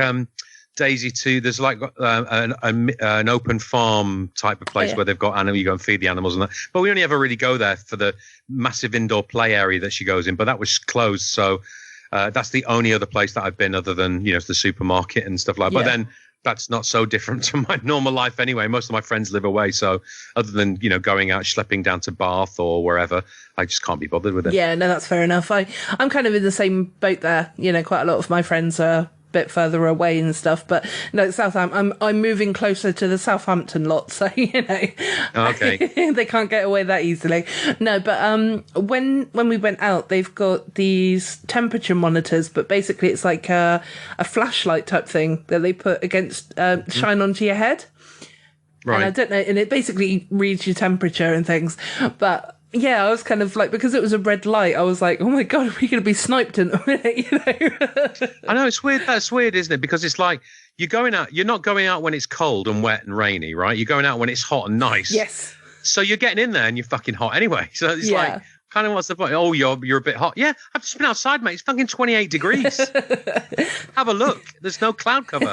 Daisy too. There's like an open farm type of place where they've got animals. You go and feed the animals and that. But we only ever really go there for the massive indoor play area that she goes in. But that was closed, so that's the only other place that I've been other than the supermarket and stuff like that. But then that's not so different to my normal life anyway. Most of my friends live away, so other than going out schlepping down to Bath or wherever, I just can't be bothered with it. Yeah, no, that's fair enough. I'm kind of in the same boat there. Quite a lot of my friends are bit further away and stuff, but Southampton, I'm moving closer to the Southampton lot, so okay. They can't get away that easily. No, but when we went out, they've got these temperature monitors, but basically it's like a flashlight type thing that they put against shine onto your head. Right. And I don't know, and it basically reads your temperature and things, but yeah, I was kind of like, because it was a red light, I was like, oh my God, are we going to be sniped in a minute, I know, it's weird. That's weird, isn't it? Because it's like, you're not going out when it's cold and wet and rainy, right? You're going out when it's hot and nice. Yes. So you're getting in there and you're fucking hot anyway. So it's like, kind of what's the point? Oh, you're a bit hot. Yeah, I've just been outside, mate. It's fucking 28 degrees. Have a look. There's no cloud cover.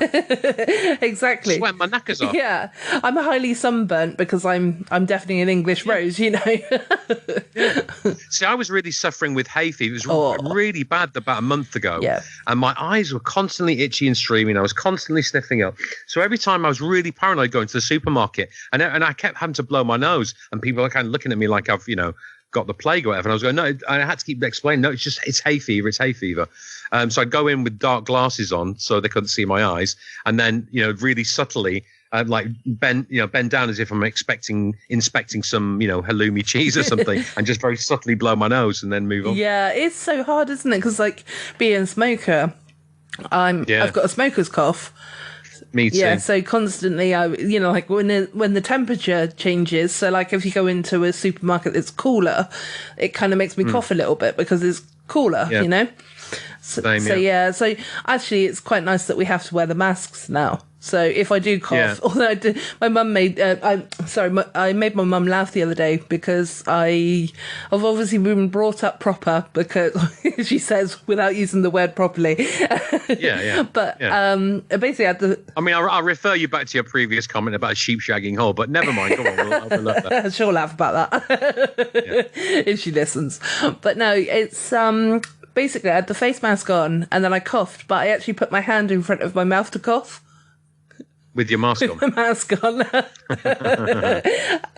Exactly. Sweat my knackers off. Yeah, I'm highly sunburnt because I'm definitely an English rose, See, I was really suffering with hay fever. It was really bad about a month ago. Yeah. And my eyes were constantly itchy and streaming. I was constantly sniffing up. So every time I was really paranoid going to the supermarket, and I kept having to blow my nose, and people are kind of looking at me like I've, got the plague or whatever. And I was going, no, I had to keep explaining, no, it's hay fever. So I'd go in with dark glasses on so they couldn't see my eyes. And then, really subtly, bend down as if I'm inspecting some, halloumi cheese or something and just very subtly blow my nose and then move on. Yeah, it's so hard, isn't it? Because being a smoker, I've got a smoker's cough. Me too. Yeah, so constantly, when the temperature changes, so if you go into a supermarket that's cooler, it kind of makes me cough a little bit because it's cooler, So actually, it's quite nice that we have to wear the masks now. So if I do cough, although my mum made, I made my mum laugh the other day because I've obviously been brought up proper because she says without using the word properly. But basically, I'll refer you back to your previous comment about a sheep shagging hole, but never mind. Go on, we'll love that. She'll laugh about that if she listens. But no, it's basically I had the face mask on and then I coughed, but I actually put my hand in front of my mouth to cough. With your mask on. My mask on.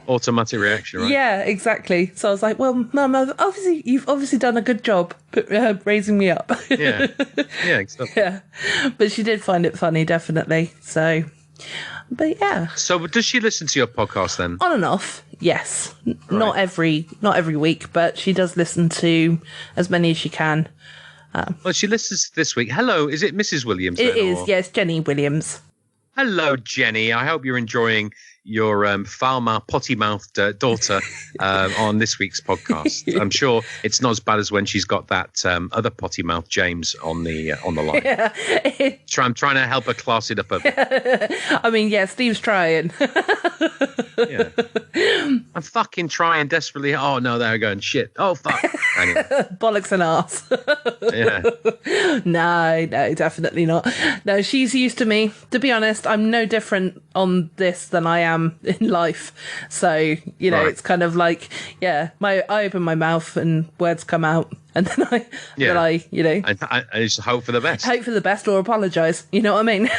Automatic reaction, right? Yeah, exactly. So I was like, well, Mum, you've obviously done a good job raising me up. Yeah, exactly. Yeah, but she did find it funny, definitely. So, but yeah. So does she listen to your podcast then? On and off, yes. Right. Not every week, but she does listen to as many as she can. Well, she listens this week. Hello, is it Mrs. Williams? It is, yes, Jenny Williams. Hello, Jenny. I hope you're enjoying your foul-mouthed, potty-mouthed daughter on this week's podcast. I'm sure it's not as bad as when she's got that other potty-mouthed James on the line. Yeah. I'm trying to help her class it up a bit. Steve's trying. Yeah. I'm fucking trying desperately. Oh, no, there we go. And shit. Oh, fuck. Anyway. Bollocks and arse. Yeah. No, definitely not. No, she's used to me. To be honest, I'm no different on this than I am in life. So, It's kind of like, I open my mouth and words come out. And then I I just hope for the best. Hope for the best or apologise. You know what I mean?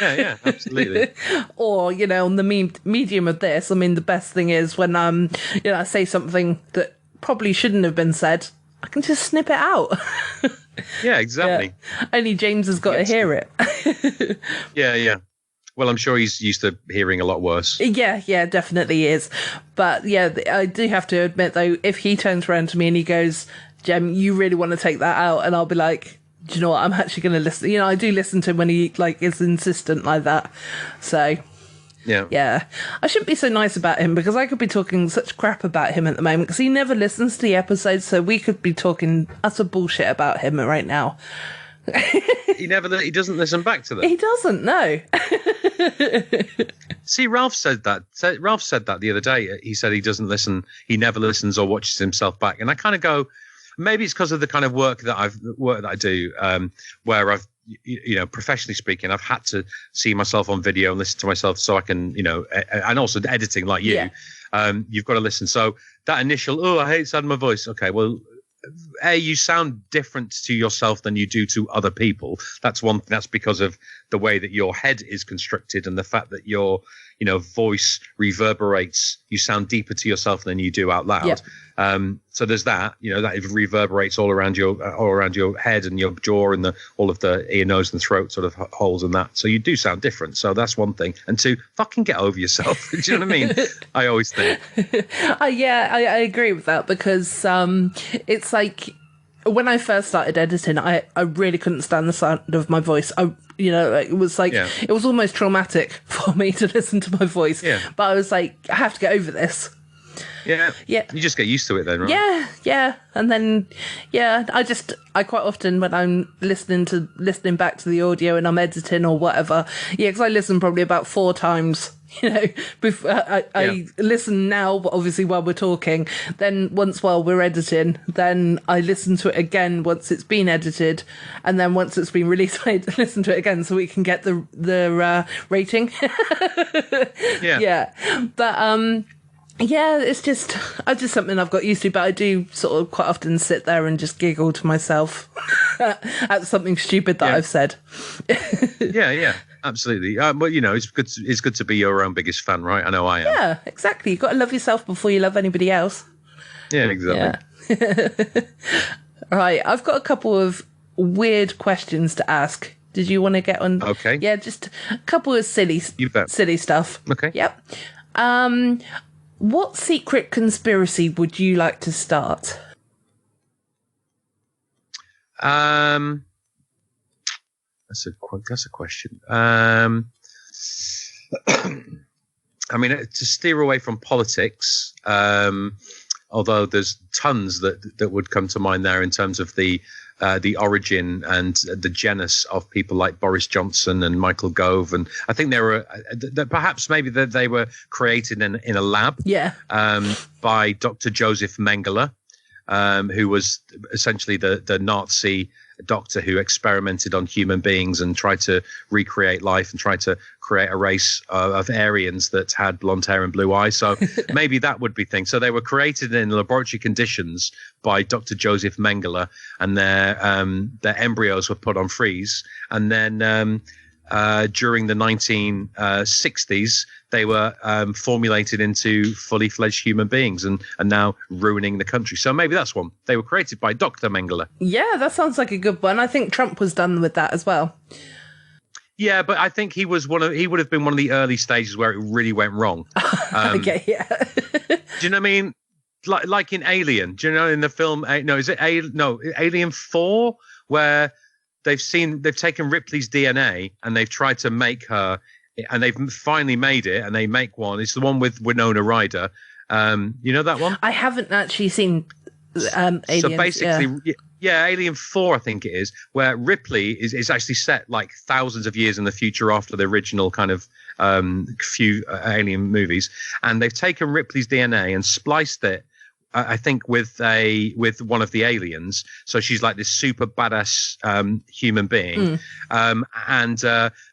Yeah, absolutely. Or, on the medium of this, the best thing is when, I say something that probably shouldn't have been said, I can just snip it out. Yeah, exactly. Yeah. Only James has got to hear it. Yeah. Well, I'm sure he's used to hearing a lot worse. Yeah, definitely is. But yeah, I do have to admit though, if he turns around to me and he goes, Jem, you really want to take that out? And I'll be like, do you know what? I'm actually going to listen. I do listen to him when he is insistent like that. So yeah. I shouldn't be so nice about him because I could be talking such crap about him at the moment because he never listens to the episodes. So we could be talking utter bullshit about him right now. He doesn't listen back to them. He doesn't, no. See, Ralph said that the other day. He said he doesn't listen. He never listens or watches himself back. And I kind of go, maybe it's because of the kind of work that I do, where I've, professionally speaking, I've had to see myself on video and listen to myself so I can, and also editing like you, you've got to listen. So that initial, I hate sounding my voice. Okay, well, you sound different to yourself than you do to other people. That's one thing. That's because of the way that your head is constructed and the fact that your, voice reverberates. You sound deeper to yourself than you do out loud. Yeah. So there's that, that it reverberates all around your head and your jaw and all of the ear, nose, and throat sort of holes and that. So you do sound different. So that's one thing. And two, fucking get over yourself. Do you know what I mean? I always think. I agree with that because it's like when I first started editing, I really couldn't stand the sound of my voice. It was like, It was almost traumatic for me to listen to my voice. Yeah. But I was like, I have to get over this. Yeah. Yeah. You just get used to it then, right? Yeah. And then, I quite often when I'm listening back to the audio and I'm editing or whatever, because I listen probably about 4 times. Before I listen now, but obviously while we're talking, then once while we're editing, then I listen to it again once it's been edited, and then once it's been released, I listen to it again so we can get the rating. But it's just something I've got used to, but I do sort of quite often sit there and just giggle to myself at something stupid that I've said. Yeah. Absolutely. Well, it's good to be your own biggest fan, right? I know I am. Yeah, exactly. You've got to love yourself before you love anybody else. Yeah, exactly. Yeah. Right. I've got a couple of weird questions to ask. Did you want to get on? Okay. Yeah, just a couple of silly stuff. Okay. Yep. What secret conspiracy would you like to start? That's a question. I mean, to steer away from politics, although there's tons that would come to mind there in terms of the origin and the genus of people like Boris Johnson and Michael Gove, and I think they were perhaps maybe they were created in a lab, by Dr. Joseph Mengele, who was essentially the Nazi doctor who experimented on human beings and tried to recreate life and tried to create a race of Aryans that had blonde hair and blue eyes. So maybe that would be things. So they were created in laboratory conditions by Dr. Joseph Mengele, and their embryos were put on freeze. And then during the 1960s, they were formulated into fully fledged human beings and now ruining the country. So maybe that's one. They were created by Dr. Mengele. Yeah, that sounds like a good one. I think Trump was done with that as well. Yeah, but I think he would have been one of the early stages where it really went wrong. Okay, yeah. Do you know what I mean? Like in Alien, do you know, in the film, Alien 4, where they've taken Ripley's DNA and they've tried to make her, and they've finally made it, and they make one. It's the one with Winona Ryder. You know that one? I haven't actually seen Alien. So basically, Alien 4, I think it is, where Ripley is actually set like thousands of years in the future after the original kind of few Alien movies, and they've taken Ripley's DNA and spliced it, I think, with one of the aliens. So she's like this super badass human being.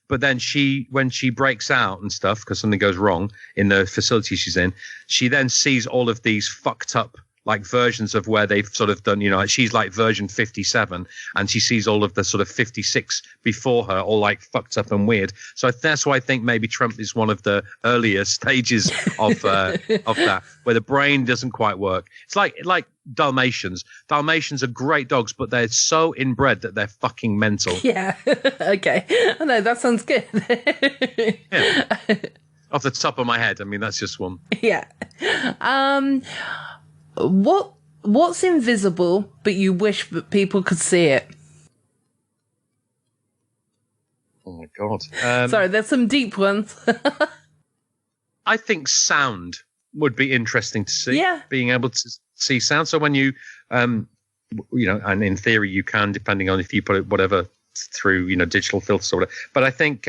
But then when she breaks out and stuff, because something goes wrong in the facility she's in, she then sees all of these fucked up like versions of where they've sort of done, like she's like version 57, and she sees all of the sort of 56 before her, all like fucked up and weird. So that's why I think maybe Trump is one of the earlier stages of that, where the brain doesn't quite work. It's like Dalmatians. Dalmatians are great dogs, but they're so inbred that they're fucking mental. Yeah. Okay. I know, that sounds good. Yeah. Off the top of my head, I mean, that's just one. Yeah. What's invisible but you wish that people could see it? Oh my god. Sorry, there's some deep ones. I think sound would be interesting to see. Yeah. Being able to see sound. So when you and in theory you can, depending on if you put it whatever through, digital filters or whatever. But I think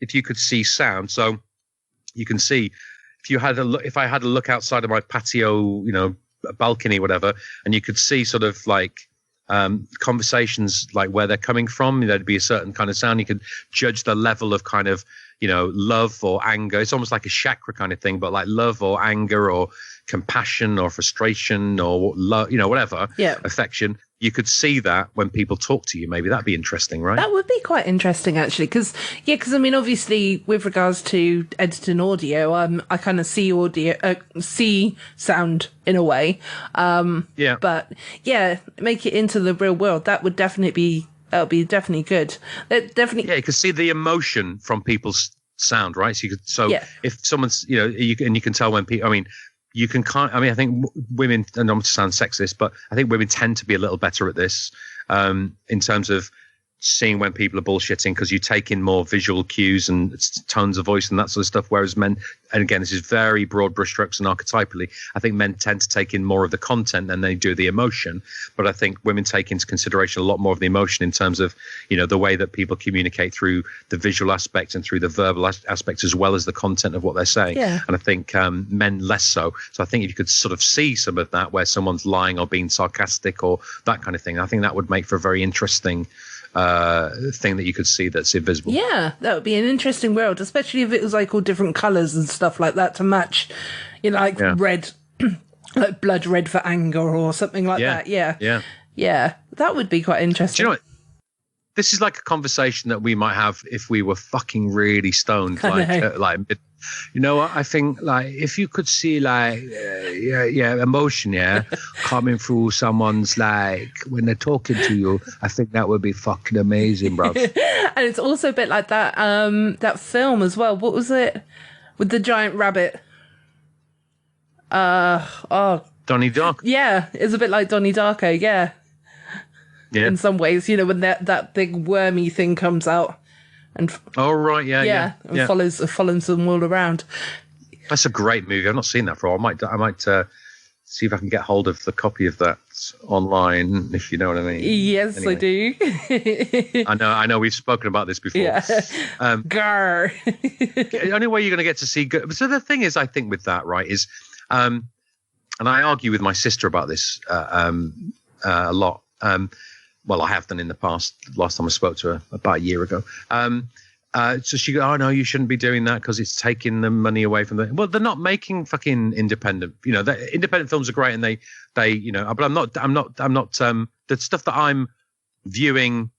if you could see sound, so you can see if I had a look outside of my patio, balcony, whatever, and you could see sort of like conversations like where they're coming from. There'd be a certain kind of sound. You could judge the level of kind of, love or anger. It's almost like a chakra kind of thing, but like love or anger or compassion or frustration or love, whatever, affection. You could see that when people talk to you. Maybe that'd be interesting, right? That would be quite interesting, actually, because I mean, obviously, with regards to editing audio, I kind of see see sound in a way. But make it into the real world. That would definitely be definitely good. Definitely. Yeah, you can see the emotion from people's sound, right? So if someone's, you can tell when people. I mean. You can I think women, and not to sound sexist, but I think women tend to be a little better at this in terms of seeing when people are bullshitting, because you take in more visual cues and tones of voice and that sort of stuff. Whereas men, and again, this is very broad brushstrokes and archetypally, I think men tend to take in more of the content than they do the emotion. But I think women take into consideration a lot more of the emotion in terms of, the way that people communicate through the visual aspect and through the verbal aspect, as well as the content of what they're saying. Yeah. And I think men less so. So I think if you could sort of see some of that where someone's lying or being sarcastic or that kind of thing, I think that would make for a very interesting thing that you could see that's invisible. Yeah, that would be an interesting world, especially if it was like all different colours and stuff like that to match, red, like blood red for anger or something like that. Yeah, that would be quite interesting. Do you know what? This is like a conversation that we might have if we were fucking really stoned, what I think, like, if you could see emotion coming through someone's, like, when they're talking to you, I think that would be fucking amazing, bro. And it's also a bit like that that film as well. What was it with the giant rabbit? Donnie Darko. Yeah, it's a bit like Donnie Darko. Yeah. In some ways, when that big wormy thing comes out and and follows them all around. That's a great movie. I've not seen that for a while. I might see if I can get hold of the copy of that online, if you know what I mean. Yes, anyway. I do. I know we've spoken about this before. Yeah. Grr. The only way you're going to get to see so the thing is, I think with that, right, is and I argue with my sister about this a lot. Well, I have done in the past. Last time I spoke to her about a year ago. So she goes, "Oh no, you shouldn't be doing that because it's taking the money away from the." Well, they're not making fucking independent. Independent films are great, and they. But I'm not. The stuff that I'm viewing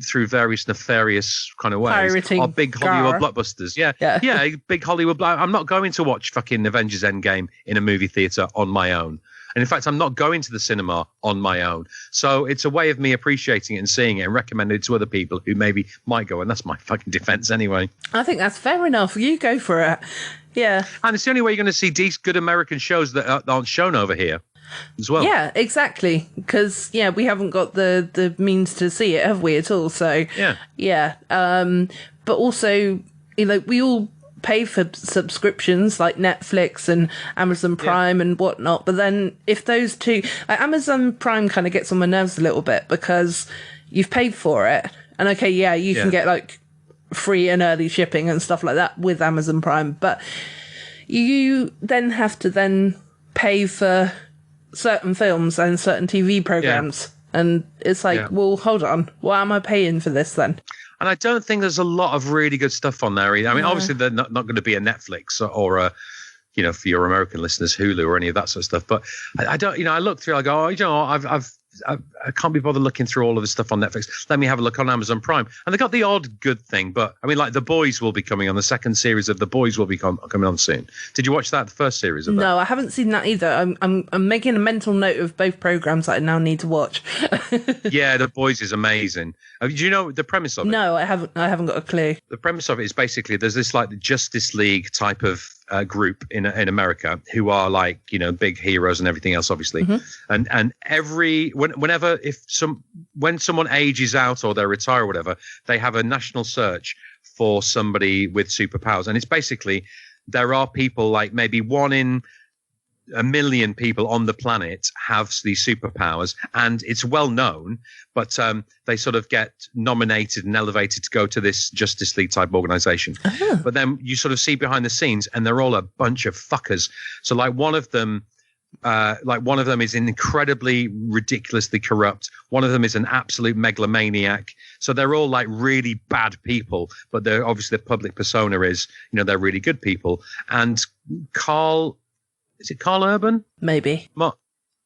through various nefarious kind of ways Pirating are big Hollywood blockbusters. Yeah, big Hollywood. I'm not going to watch fucking Avengers Endgame in a movie theater on my own. And in fact, I'm not going to the cinema on my own. So it's a way of me appreciating it and seeing it and recommending it to other people who maybe might go. And that's my fucking defense anyway. I think that's fair enough. You go for it. Yeah. And it's the only way you're going to see decent, good American shows that aren't shown over here as well. Yeah, exactly. Because, we haven't got the means to see it, have we, at all? So, yeah. But also, we all pay for subscriptions like Netflix and Amazon Prime and whatnot, but then if those two, like Amazon Prime kind of gets on my nerves a little bit because you've paid for it, and you can get like free and early shipping and stuff like that with Amazon Prime, but you then have to then pay for certain films and certain TV programs, and it's like, well, hold on, why am I paying for this then? And I don't think there's a lot of really good stuff on there either. I mean, obviously, they're not going to be a Netflix or a, for your American listeners, Hulu or any of that sort of stuff. But I don't, I look through, I go, I can't be bothered looking through all of the stuff on Netflix. Let me have a look on Amazon Prime. And they got the odd good thing. But I mean, like The Boys will be coming on. The second series of The Boys will be coming on soon. Did you watch that, the first series of that? No, I haven't seen that either. I'm making a mental note of both programs that I now need to watch. Yeah, The Boys is amazing. Do you know the premise of it? No, I haven't got a clue. The premise of it is basically there's this like the Justice League type of group in America who are like, big heroes and everything else, obviously. Mm-hmm. And when someone ages out or they retire or whatever, they have a national search for somebody with superpowers. And it's basically, there are people like maybe 1 in a million people on the planet have these superpowers, and it's well known, but they sort of get nominated and elevated to go to this Justice League type organization. Uh-huh. But then you sort of see behind the scenes, and they're all a bunch of fuckers. So like one of them like one of them is incredibly ridiculously corrupt. One of them is an absolute megalomaniac. So they're all like really bad people, but they're obviously the public persona is, they're really good people. And is it Carl Urban? Maybe.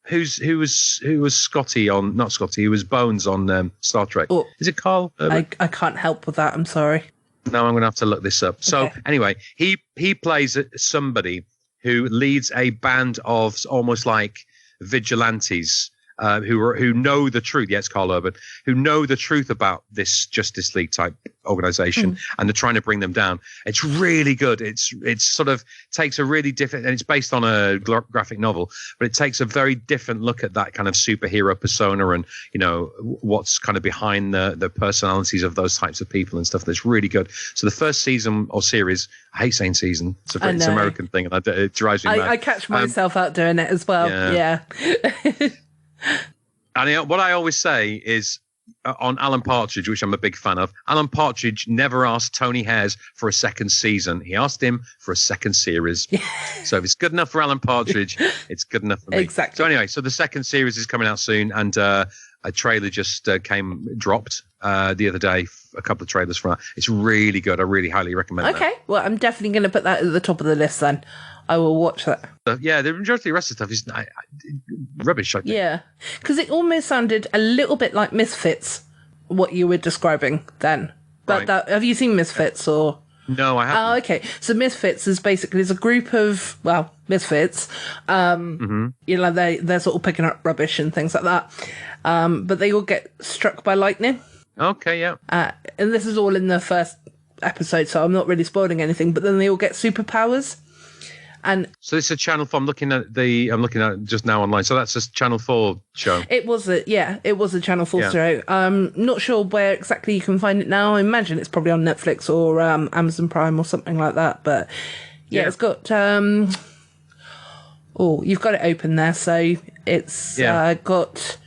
Who was Scotty on, not Scotty, who was Bones on Star Trek. Oh, is it Carl Urban? I can't help with that. I'm sorry. No, I'm going to have to look this up. So anyway, he plays somebody who leads a band of almost like vigilantes who know the truth. Yes, Carl Urban, who know the truth about this Justice League type organization, and they're trying to bring them down. It's really good. It's sort of takes a really different, and it's based on a graphic novel, but it takes a very different look at that kind of superhero persona and what's kind of behind the personalities of those types of people and stuff. That's really good. So the first season or series, I hate saying season. It's an American thing, and it drives me mad. I catch myself out doing it as well. Yeah. And what I always say is on Alan Partridge, which I'm a big fan of, Alan Partridge never asked Tony Hayes for a second season. He asked him for a second series. So if it's good enough for Alan Partridge, it's good enough for me. Exactly. So anyway, so the second series is coming out soon, and a trailer just dropped the other day, a couple of trailers for that. It's really good. I really highly recommend that. Okay, well, I'm definitely going to put that at the top of the list then. I will watch that. Yeah, the majority of the rest of the stuff is rubbish, I think. Yeah, because it almost sounded a little bit like Misfits, what you were describing then. But Right. have you seen Misfits or... No, I haven't. Oh, okay. So Misfits is basically a group of, misfits. They're sort of picking up rubbish and things like that. But they all get struck by lightning. Okay, yeah. And this is all in the first episode, so I'm not really spoiling anything. But then they all get superpowers. And so this is a Channel 4. I'm looking at it just now online. So that's a Channel 4 show. It was a Channel 4 show. Not sure where exactly you can find it now. I imagine it's probably on Netflix or Amazon Prime or something like that. But it's got you've got it open there. So it's got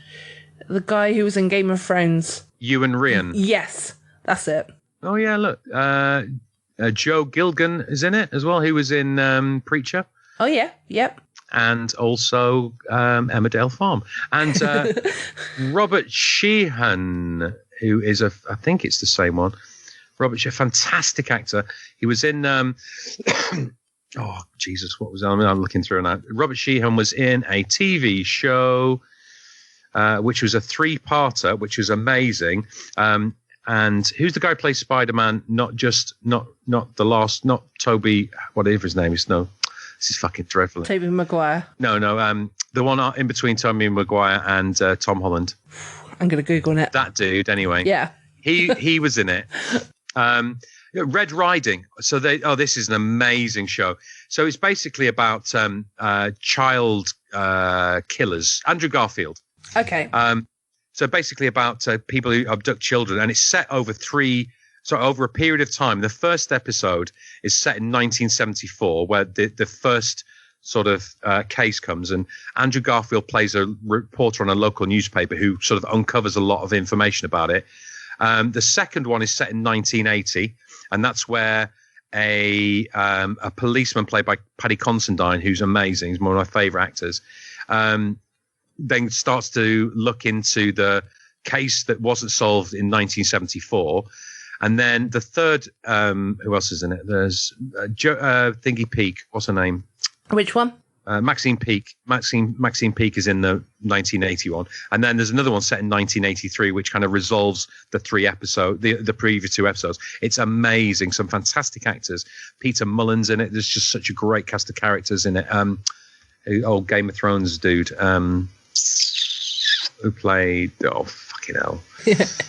the guy who was in Game of Thrones. Ewan Ryan. Yes, that's it. Oh yeah, look. Joe Gilgan is in it as well, who was in Preacher. Oh, yeah. Yep. And also Emmerdale Farm. And Robert Sheehan, who is I think it's the same one. Robert Sheehan, fantastic actor. He was in, oh, Jesus, what was that? I'm looking through now. Robert Sheehan was in a TV show, which was a 3-parter, which was amazing. And who's the guy who plays Spider-Man? Not the last, not Toby, whatever his name is. No, this is fucking dreadful. Tobey Maguire. No, the one in between Tobey Maguire and Tom Holland. I'm going to Google it. That dude, anyway. Yeah. He was in it. Red Riding. So this is an amazing show. So it's basically about child killers. Andrew Garfield. Okay. So basically about people who abduct children, and it's set over over a period of time. The first episode is set in 1974, where the first sort of case comes, and Andrew Garfield plays a reporter on a local newspaper who sort of uncovers a lot of information about it. The second one is set in 1980, and that's where a policeman played by Paddy Considine, who's amazing, he's one of my favourite actors, then starts to look into the case that wasn't solved in 1974. And then the third, who else is in it? There's Thingy Peak. What's her name? Which one? Maxine Peake. Maxine Peake is in the 1981. And then there's another one set in 1983, which kind of resolves the the previous 2 episodes. It's amazing. Some fantastic actors. Peter Mullen's in it. There's just such a great cast of characters in it. Old Game of Thrones dude. Who played? Oh, fucking hell!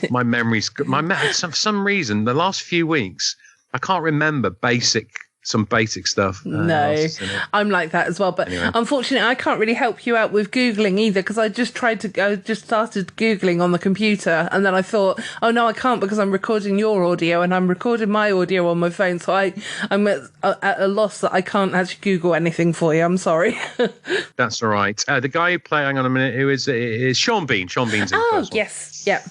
My memory's for some reason the last few weeks I can't remember some basic stuff. No, I'm like that as well. But anyway. Unfortunately, I can't really help you out with Googling either, because I just started Googling on the computer, and then I thought, oh no, I can't, because I'm recording your audio and I'm recording my audio on my phone. So I'm at a loss that I can't actually Google anything for you. I'm sorry. That's all right. The guy who played, hang on a minute, who is Sean Bean. Sean Bean's in the first one. Yes. Yep.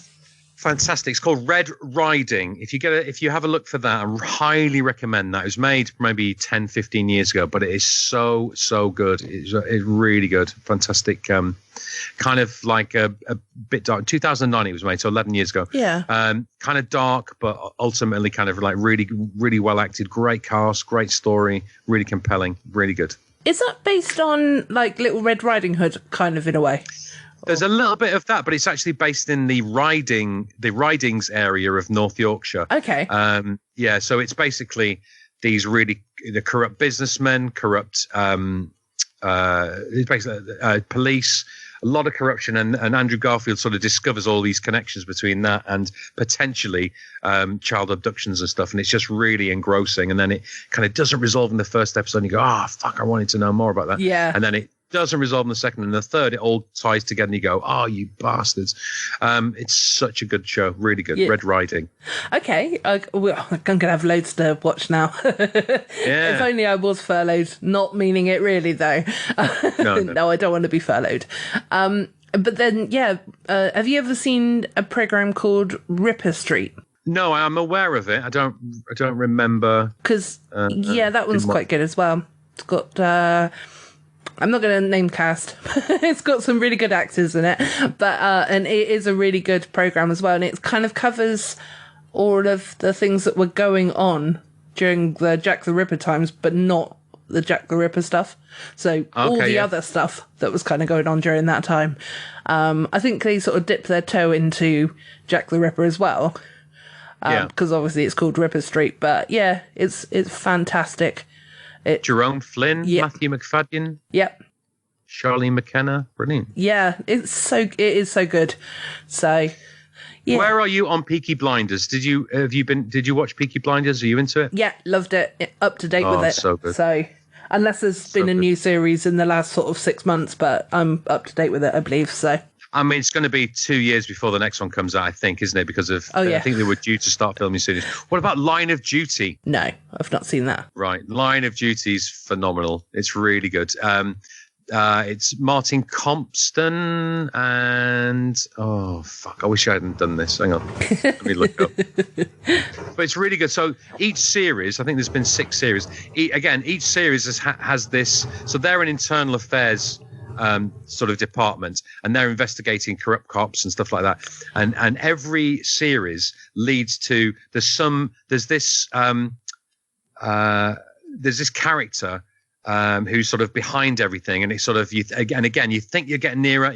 Fantastic. It's called Red Riding. If you have a look for that, I highly recommend that. It was made maybe 10, 15 years ago, but it is so good. It's really good. Fantastic. Kind of like a bit dark. 2009 it was made, so 11 years ago. Yeah. Kind of dark, but ultimately kind of like really, really well acted. Great cast, great story, really compelling, really good. Is that based on like Little Red Riding Hood, kind of in a way? There's a little bit of that, but it's actually based in the Ridings area of North Yorkshire. Okay. Yeah, so it's basically these really the corrupt businessmen, corrupt it's basically police, a lot of corruption, and Andrew Garfield sort of discovers all these connections between that and potentially child abductions and stuff, and it's just really engrossing. And then it kind of doesn't resolve in the first episode, and you go, fuck, I wanted to know more about that. Yeah. And then it doesn't resolve in the second, and the third it all ties together and you go, you bastards. It's such a good show, really good. Red Riding. Okay, I'm gonna have loads to watch now. Yeah. If only I was furloughed, not meaning it really though. No, I don't want to be furloughed. But then have you ever seen a program called Ripper Street? No, I'm aware of it. I don't remember, because that one's quite good as well. It's got I'm not going to name cast. It's got some really good actors in it, but and it is a really good program as well, and it kind of covers all of the things that were going on during the Jack the Ripper times, but not the Jack the Ripper stuff. So all the other stuff that was kind of going on during that time. I think they sort of dipped their toe into Jack the Ripper as well, because obviously it's called Ripper Street. But yeah, it's fantastic. Jerome Flynn, Matthew McFadden. Yep. Charlie McKenna. Brilliant. Yeah, it is so good. So yeah. Where are you on Peaky Blinders? Did you watch Peaky Blinders? Are you into it? Yeah, loved it. Up to date with it. So good. So unless there's been a new series in the last sort of 6 months, but I'm up to date with it, I believe. So I mean, it's going to be 2 years before the next one comes out, I think, isn't it? Because of I think they were due to start filming soon. What about Line of Duty? No, I've not seen that. Right. Line of Duty is phenomenal. It's really good. It's Martin Compston and I wish I hadn't done this. Hang on. Let me look up. But it's really good. So each series, I think there's been 6 series. Each series has this. So they're an internal affairs sort of department, and they're investigating corrupt cops and stuff like that. And every series leads to there's this character who's sort of behind everything, and it's sort of you think you're getting nearer,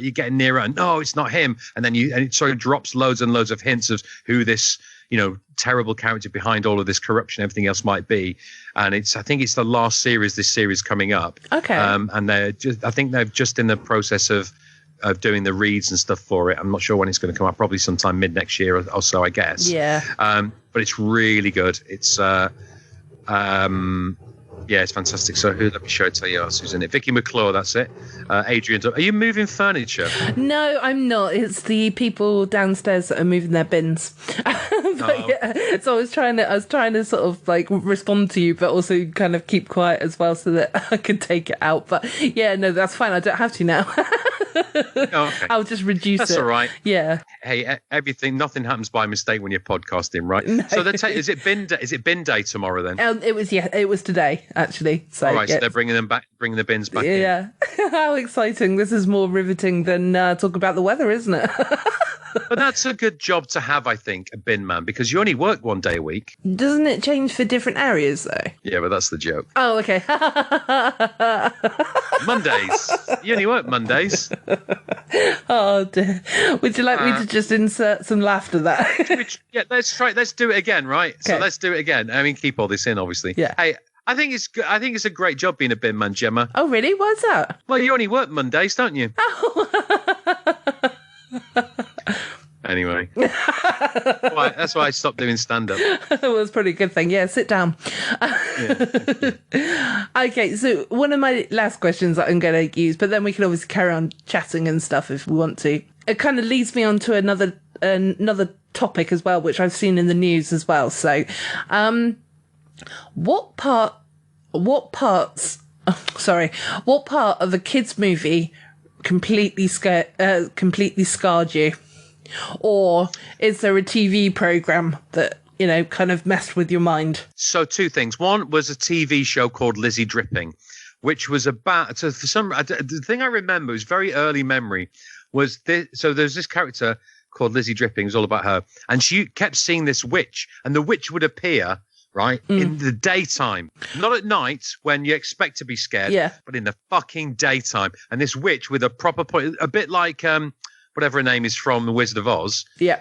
and no, it's not him, and then it sort of drops loads and loads of hints of who this terrible character behind all of this corruption, everything else might be. And I think it's the last series, this series coming up. Okay. And I think they're just in the process of doing the reads and stuff for it. I'm not sure when it's going to come out, probably sometime mid next year or so, I guess. Yeah. But it's really good. It's it's fantastic. So let me tell you else who's in it. Vicky McClure, that's it. Adrian, are you moving furniture? No, I'm not. It's the people downstairs that are moving their bins. So I was trying to sort of like respond to you, but also kind of keep quiet as well so that I could take it out. But yeah, no, that's fine. I don't have to now. Okay. I'll just reduce it. That's all right. Yeah. Hey, nothing happens by mistake when you're podcasting, right? No. So is it bin day tomorrow then? It was today actually. So all right, so they're bringing the bins back in. Yeah. How exciting! This is more riveting than talk about the weather, isn't it? But that's a good job to have, I think, a bin man, because you only work 1 day a week. Doesn't it change for different areas though? Yeah, but that's the joke. Oh, okay. Mondays. You only work Mondays. Oh dear. Would you like me to just insert some laughter there? Yeah, let's try. Let's do it again, right? Okay. So let's do it again. I mean, keep all this in, obviously. Yeah. Hey, I think it's a great job being a bin man, Gemma. Oh, really? Why's that? Well, you only work Mondays, don't you? Anyway, that's why I stopped doing stand-up. Well, it's probably a good thing. Yeah, sit down. Yeah. Okay, so one of my last questions that I'm going to use, but then we can obviously carry on chatting and stuff if we want to. It kind of leads me on to another topic as well, which I've seen in the news as well. So, what part of a kids' movie completely scarred you? Or is there a TV program that, you know, kind of messed with your mind? So two things. One was a TV show called Lizzie Dripping, which was about, so for some, the thing I remember was very early memory was this. So there's this character called Lizzie Dripping, it was all about her. And she kept seeing this witch, and the witch would appear, right, in the daytime, not at night when you expect to be scared, but in the fucking daytime. And this witch with a proper point, a bit like whatever her name is from The Wizard of Oz. Yeah.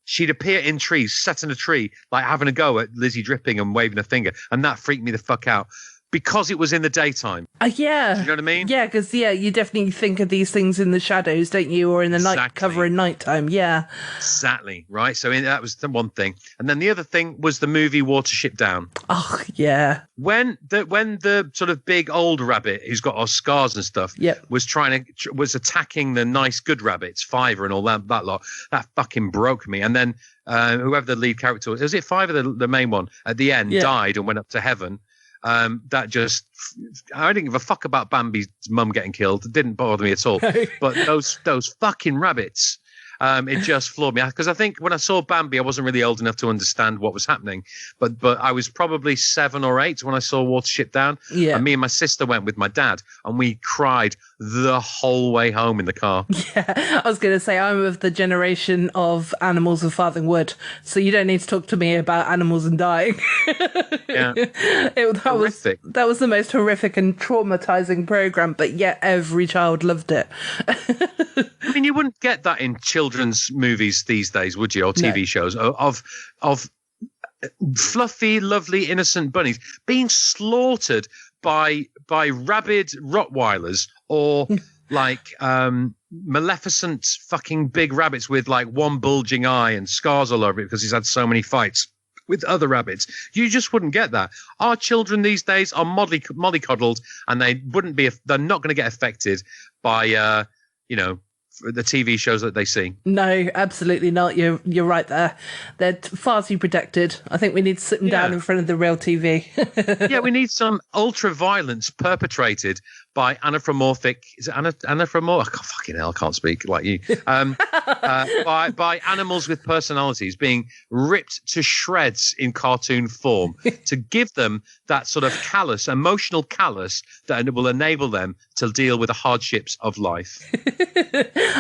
She'd appear in trees, sat in a tree, like having a go at Lizzie Dripping and waving a finger. And that freaked me the fuck out. Because it was in the daytime. Yeah. Do you know what I mean? Yeah, because, you definitely think of these things in the shadows, don't you? Or in the night cover in nighttime, yeah. Exactly, right? So that was the one thing. And then the other thing was the movie Watership Down. Oh, yeah. When the sort of big old rabbit who's got all scars and stuff was attacking the nice good rabbits, Fiver and all that lot, that fucking broke me. And then whoever the lead character was it Fiver, the main one, at the end died and went up to heaven. That just, I didn't give a fuck about Bambi's mum getting killed. It didn't bother me at all. But those fucking rabbits, it just floored me. Because I think when I saw Bambi, I wasn't really old enough to understand what was happening. But I was probably 7 or 8 when I saw Watership Down. Yeah. And me and my sister went with my dad, and we cried the whole way home in the car. Yeah, I was going to say, I'm of the generation of animals of farthing wood, so you don't need to talk to me about animals and dying. Yeah, that was the most horrific and traumatizing program, but yet every child loved it. I mean, you wouldn't get that in children's movies these days, would you? Or TV shows of fluffy, lovely, innocent bunnies being slaughtered by rabid Rottweilers or like maleficent fucking big rabbits with like one bulging eye and scars all over it because he's had so many fights with other rabbits. You just wouldn't get that. Our children these days are mollycoddled, and they're not going to get affected by the TV shows that they see. No, absolutely not. You're right there. They're far too protected. I think we need to sit them down in front of the real TV. Yeah, we need some ultra violence perpetrated by anthropomorphic. Is it anthropomorphic? Oh, fucking hell, I can't speak like you. By animals with personalities being ripped to shreds in cartoon form to give them that sort of emotional callus that will enable them to deal with the hardships of life.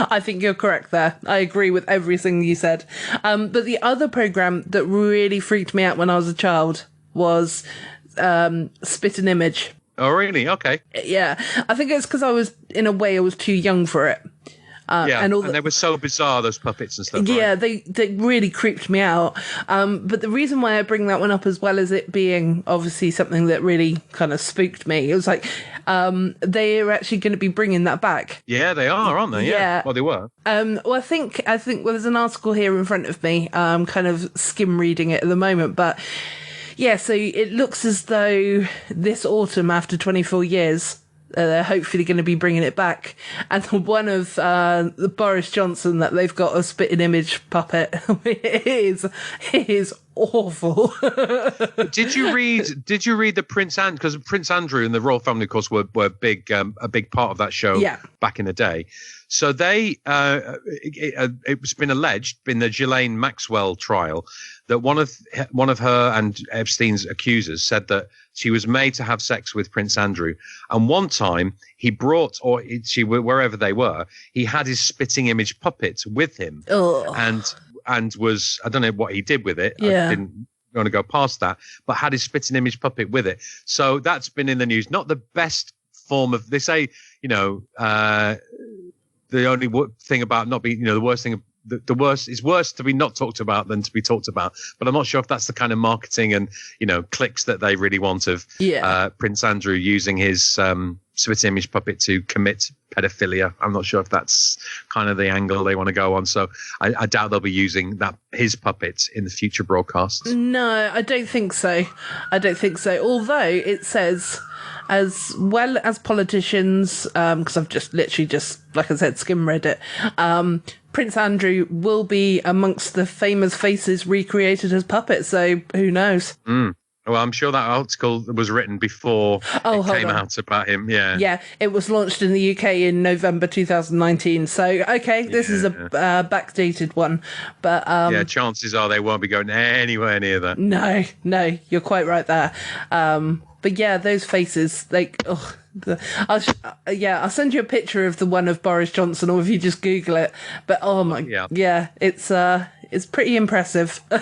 I think you're correct there. I agree with everything you said. But the other program that really freaked me out when I was a child was Spit and Image. Oh, really? Okay. Yeah. I think it's because I was too young for it. And they were so bizarre, those puppets and stuff. Yeah, right? they really creeped me out. But the reason why I bring that one up, as well as it being obviously something that really kind of spooked me, it was like they're actually going to be bringing that back. Yeah, they are, aren't they? Yeah. Well, they were. Well, I think there's an article here in front of me. I'm kind of skim reading it at the moment, but. Yeah, so it looks as though this autumn, after 24 years, they're hopefully going to be bringing it back. And one of Boris Johnson that they've got a Spit and Image puppet. It is awful. Did you read the Prince Andrew? Because Prince Andrew and the royal family, of course, were big a big part of that show back in the day. So they it's been alleged in the Ghislaine Maxwell trial that one of her and Epstein's accusers said that she was made to have sex with Prince Andrew, and one time he brought wherever they were, he had his spitting image puppet with him, and was, I don't know what he did with it. Yeah. I didn't want to go past that, but had his spitting image puppet with it. So that's been in the news. Not the best form of, they say, the only thing about not being, the worst thing, the worst is worse to be not talked about than to be talked about. But I'm not sure if that's the kind of marketing and, clicks that they really want of Prince Andrew using his spit image puppet to commit pedophilia. I'm not sure if that's kind of the angle they want to go on. So I doubt they'll be using his puppet in the future broadcasts. No, I don't think so. Although it says, as well as politicians, because I've just literally like I said, skim read it, Prince Andrew will be amongst the famous faces recreated as puppets, so who knows? Well, I'm sure that article was written before it came out about him. Yeah. Yeah, it was launched in the UK in November 2019. So, okay, this is a backdated one. But chances are they won't be going anywhere near that. No, you're quite right there. But yeah, those faces, like, I'll send you a picture of the one of Boris Johnson, or if you just Google it. But it's pretty impressive. Well,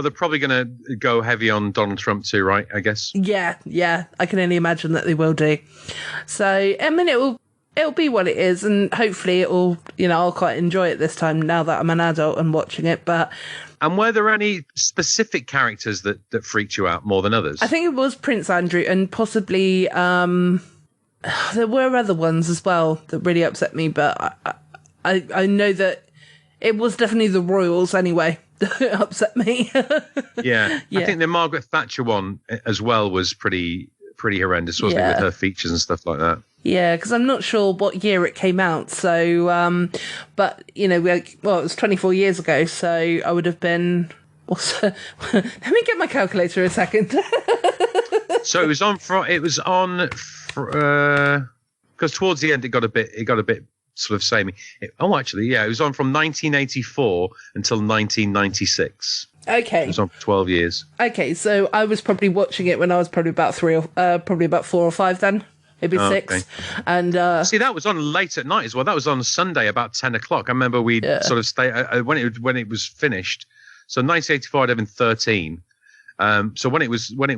they're probably going to go heavy on Donald Trump too, right? I guess. Yeah, I can only imagine that they will do. So, I mean, it'll be what it is, and hopefully I'll quite enjoy it this time now that I'm an adult and watching it. And were there any specific characters that freaked you out more than others? I think it was Prince Andrew, and possibly there were other ones as well that really upset me, but I know that it was definitely the royals anyway that upset me. yeah. I think the Margaret Thatcher one as well was pretty horrendous, wasn't it, with her features and stuff like that? Yeah, because I'm not sure what year it came out. So, but, it was 24 years ago. So I would have been... let me get my calculator a second. So it was on... Because towards the end, it got a bit sort of samey. It was on from 1984 until 1996. Okay. It was on for 12 years. Okay, so I was probably watching it when I was probably about 4 or 5 then. Maybe 6. Okay. And see, that was on late at night as well. That was on a Sunday about 10 o'clock. I remember we'd sort of stay when it was finished. So 1984, I'd have been 13. So when it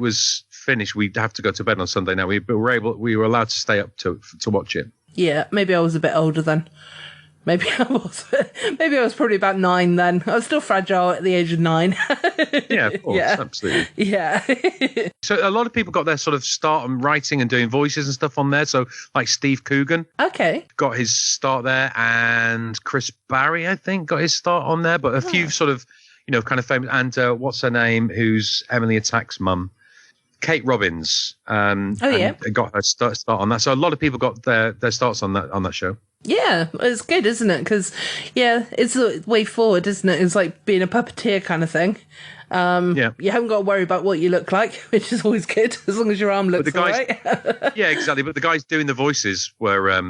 was finished, we'd have to go to bed on Sunday. Now we were allowed to stay up to watch it. Yeah, maybe I was a bit older then. Maybe I was. Maybe I was probably about 9 then. I was still fragile at the age of 9. Yeah, of course, absolutely. Yeah. So a lot of people got their sort of start on writing and doing voices and stuff on there. So like Steve Coogan, got his start there, and Chris Barry, I think, got his start on there. But a few sort of, kind of famous. And what's her name? Who's Emily Attack's mum? Kate Robbins. Got her start on that. So a lot of people got their starts on that show. Yeah, it's good, isn't it? Because, it's the way forward, isn't it? It's like being a puppeteer kind of thing. You haven't got to worry about what you look like, which is always good, as long as your arm looks all right. Yeah, exactly. But the guys doing the voices were,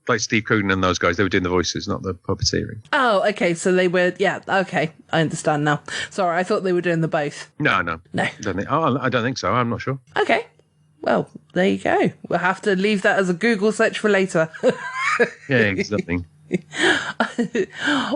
like Steve Coogan and those guys, they were doing the voices, not the puppeteering. Oh, okay. So they were, okay. I understand now. Sorry, I thought they were doing the both. No. I don't think so. I'm not sure. Okay. Well, there you go. We'll have to leave that as a Google search for later. Yeah, exactly.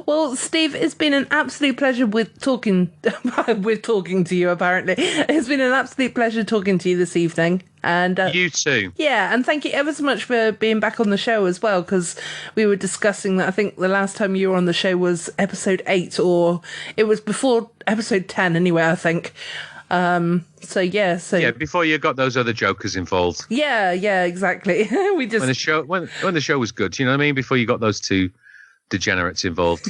Well, Steve, it's been an absolute pleasure talking to you, apparently. It's been an absolute pleasure talking to you this evening. And you too. Yeah, and thank you ever so much for being back on the show as well, because we were discussing that I think the last time you were on the show was episode 8, or it was before episode 10 anyway, I think. Before you got those other jokers involved. Yeah, exactly. We just when the show was good, you know what I mean? Before you got those two degenerates involved.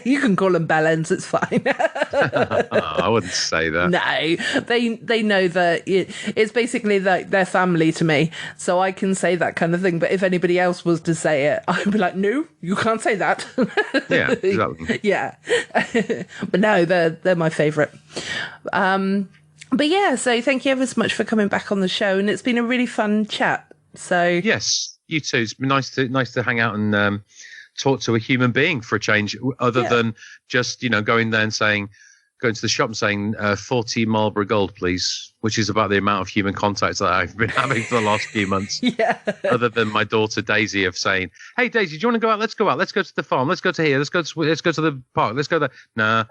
You can call them bellends, it's fine. I wouldn't say that. No, they know that it's basically like their family to me, so I can say that kind of thing. But if anybody else was to say it, I'd be like, no, you can't say that. Yeah, exactly. Yeah. But no, they're my favourite. But yeah, so thank you ever so much for coming back on the show, and it's been a really fun chat. So yes, you too. It's been nice to hang out and talk to a human being for a change, other than just going there and going to the shop and saying 40 Marlborough Gold, please, which is about the amount of human contact that I've been having for the last few months. Yeah. Other than my daughter Daisy of saying, "Hey Daisy, do you want to go out? Let's go out. Let's go to the farm. Let's go to here. Let's go to the park. Let's go there." Nah.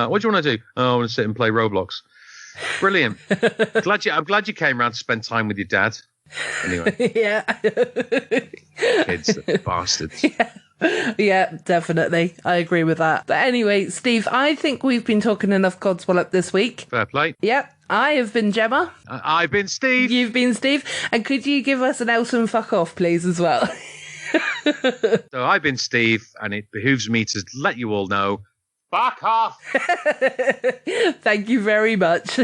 What do you want to do? Oh, I want to sit and play Roblox. Brilliant. I'm glad you came around to spend time with your dad. Anyway. Yeah. Kids, bastards. Yeah, definitely. I agree with that. But anyway, Steve, I think we've been talking enough Codswallop this week. Fair play. Yep. I have been Gemma. I've been Steve. You've been Steve. And could you give us an else and fuck off, please, as well? So I've been Steve, and it behooves me to let you all know, fuck off. Thank you very much.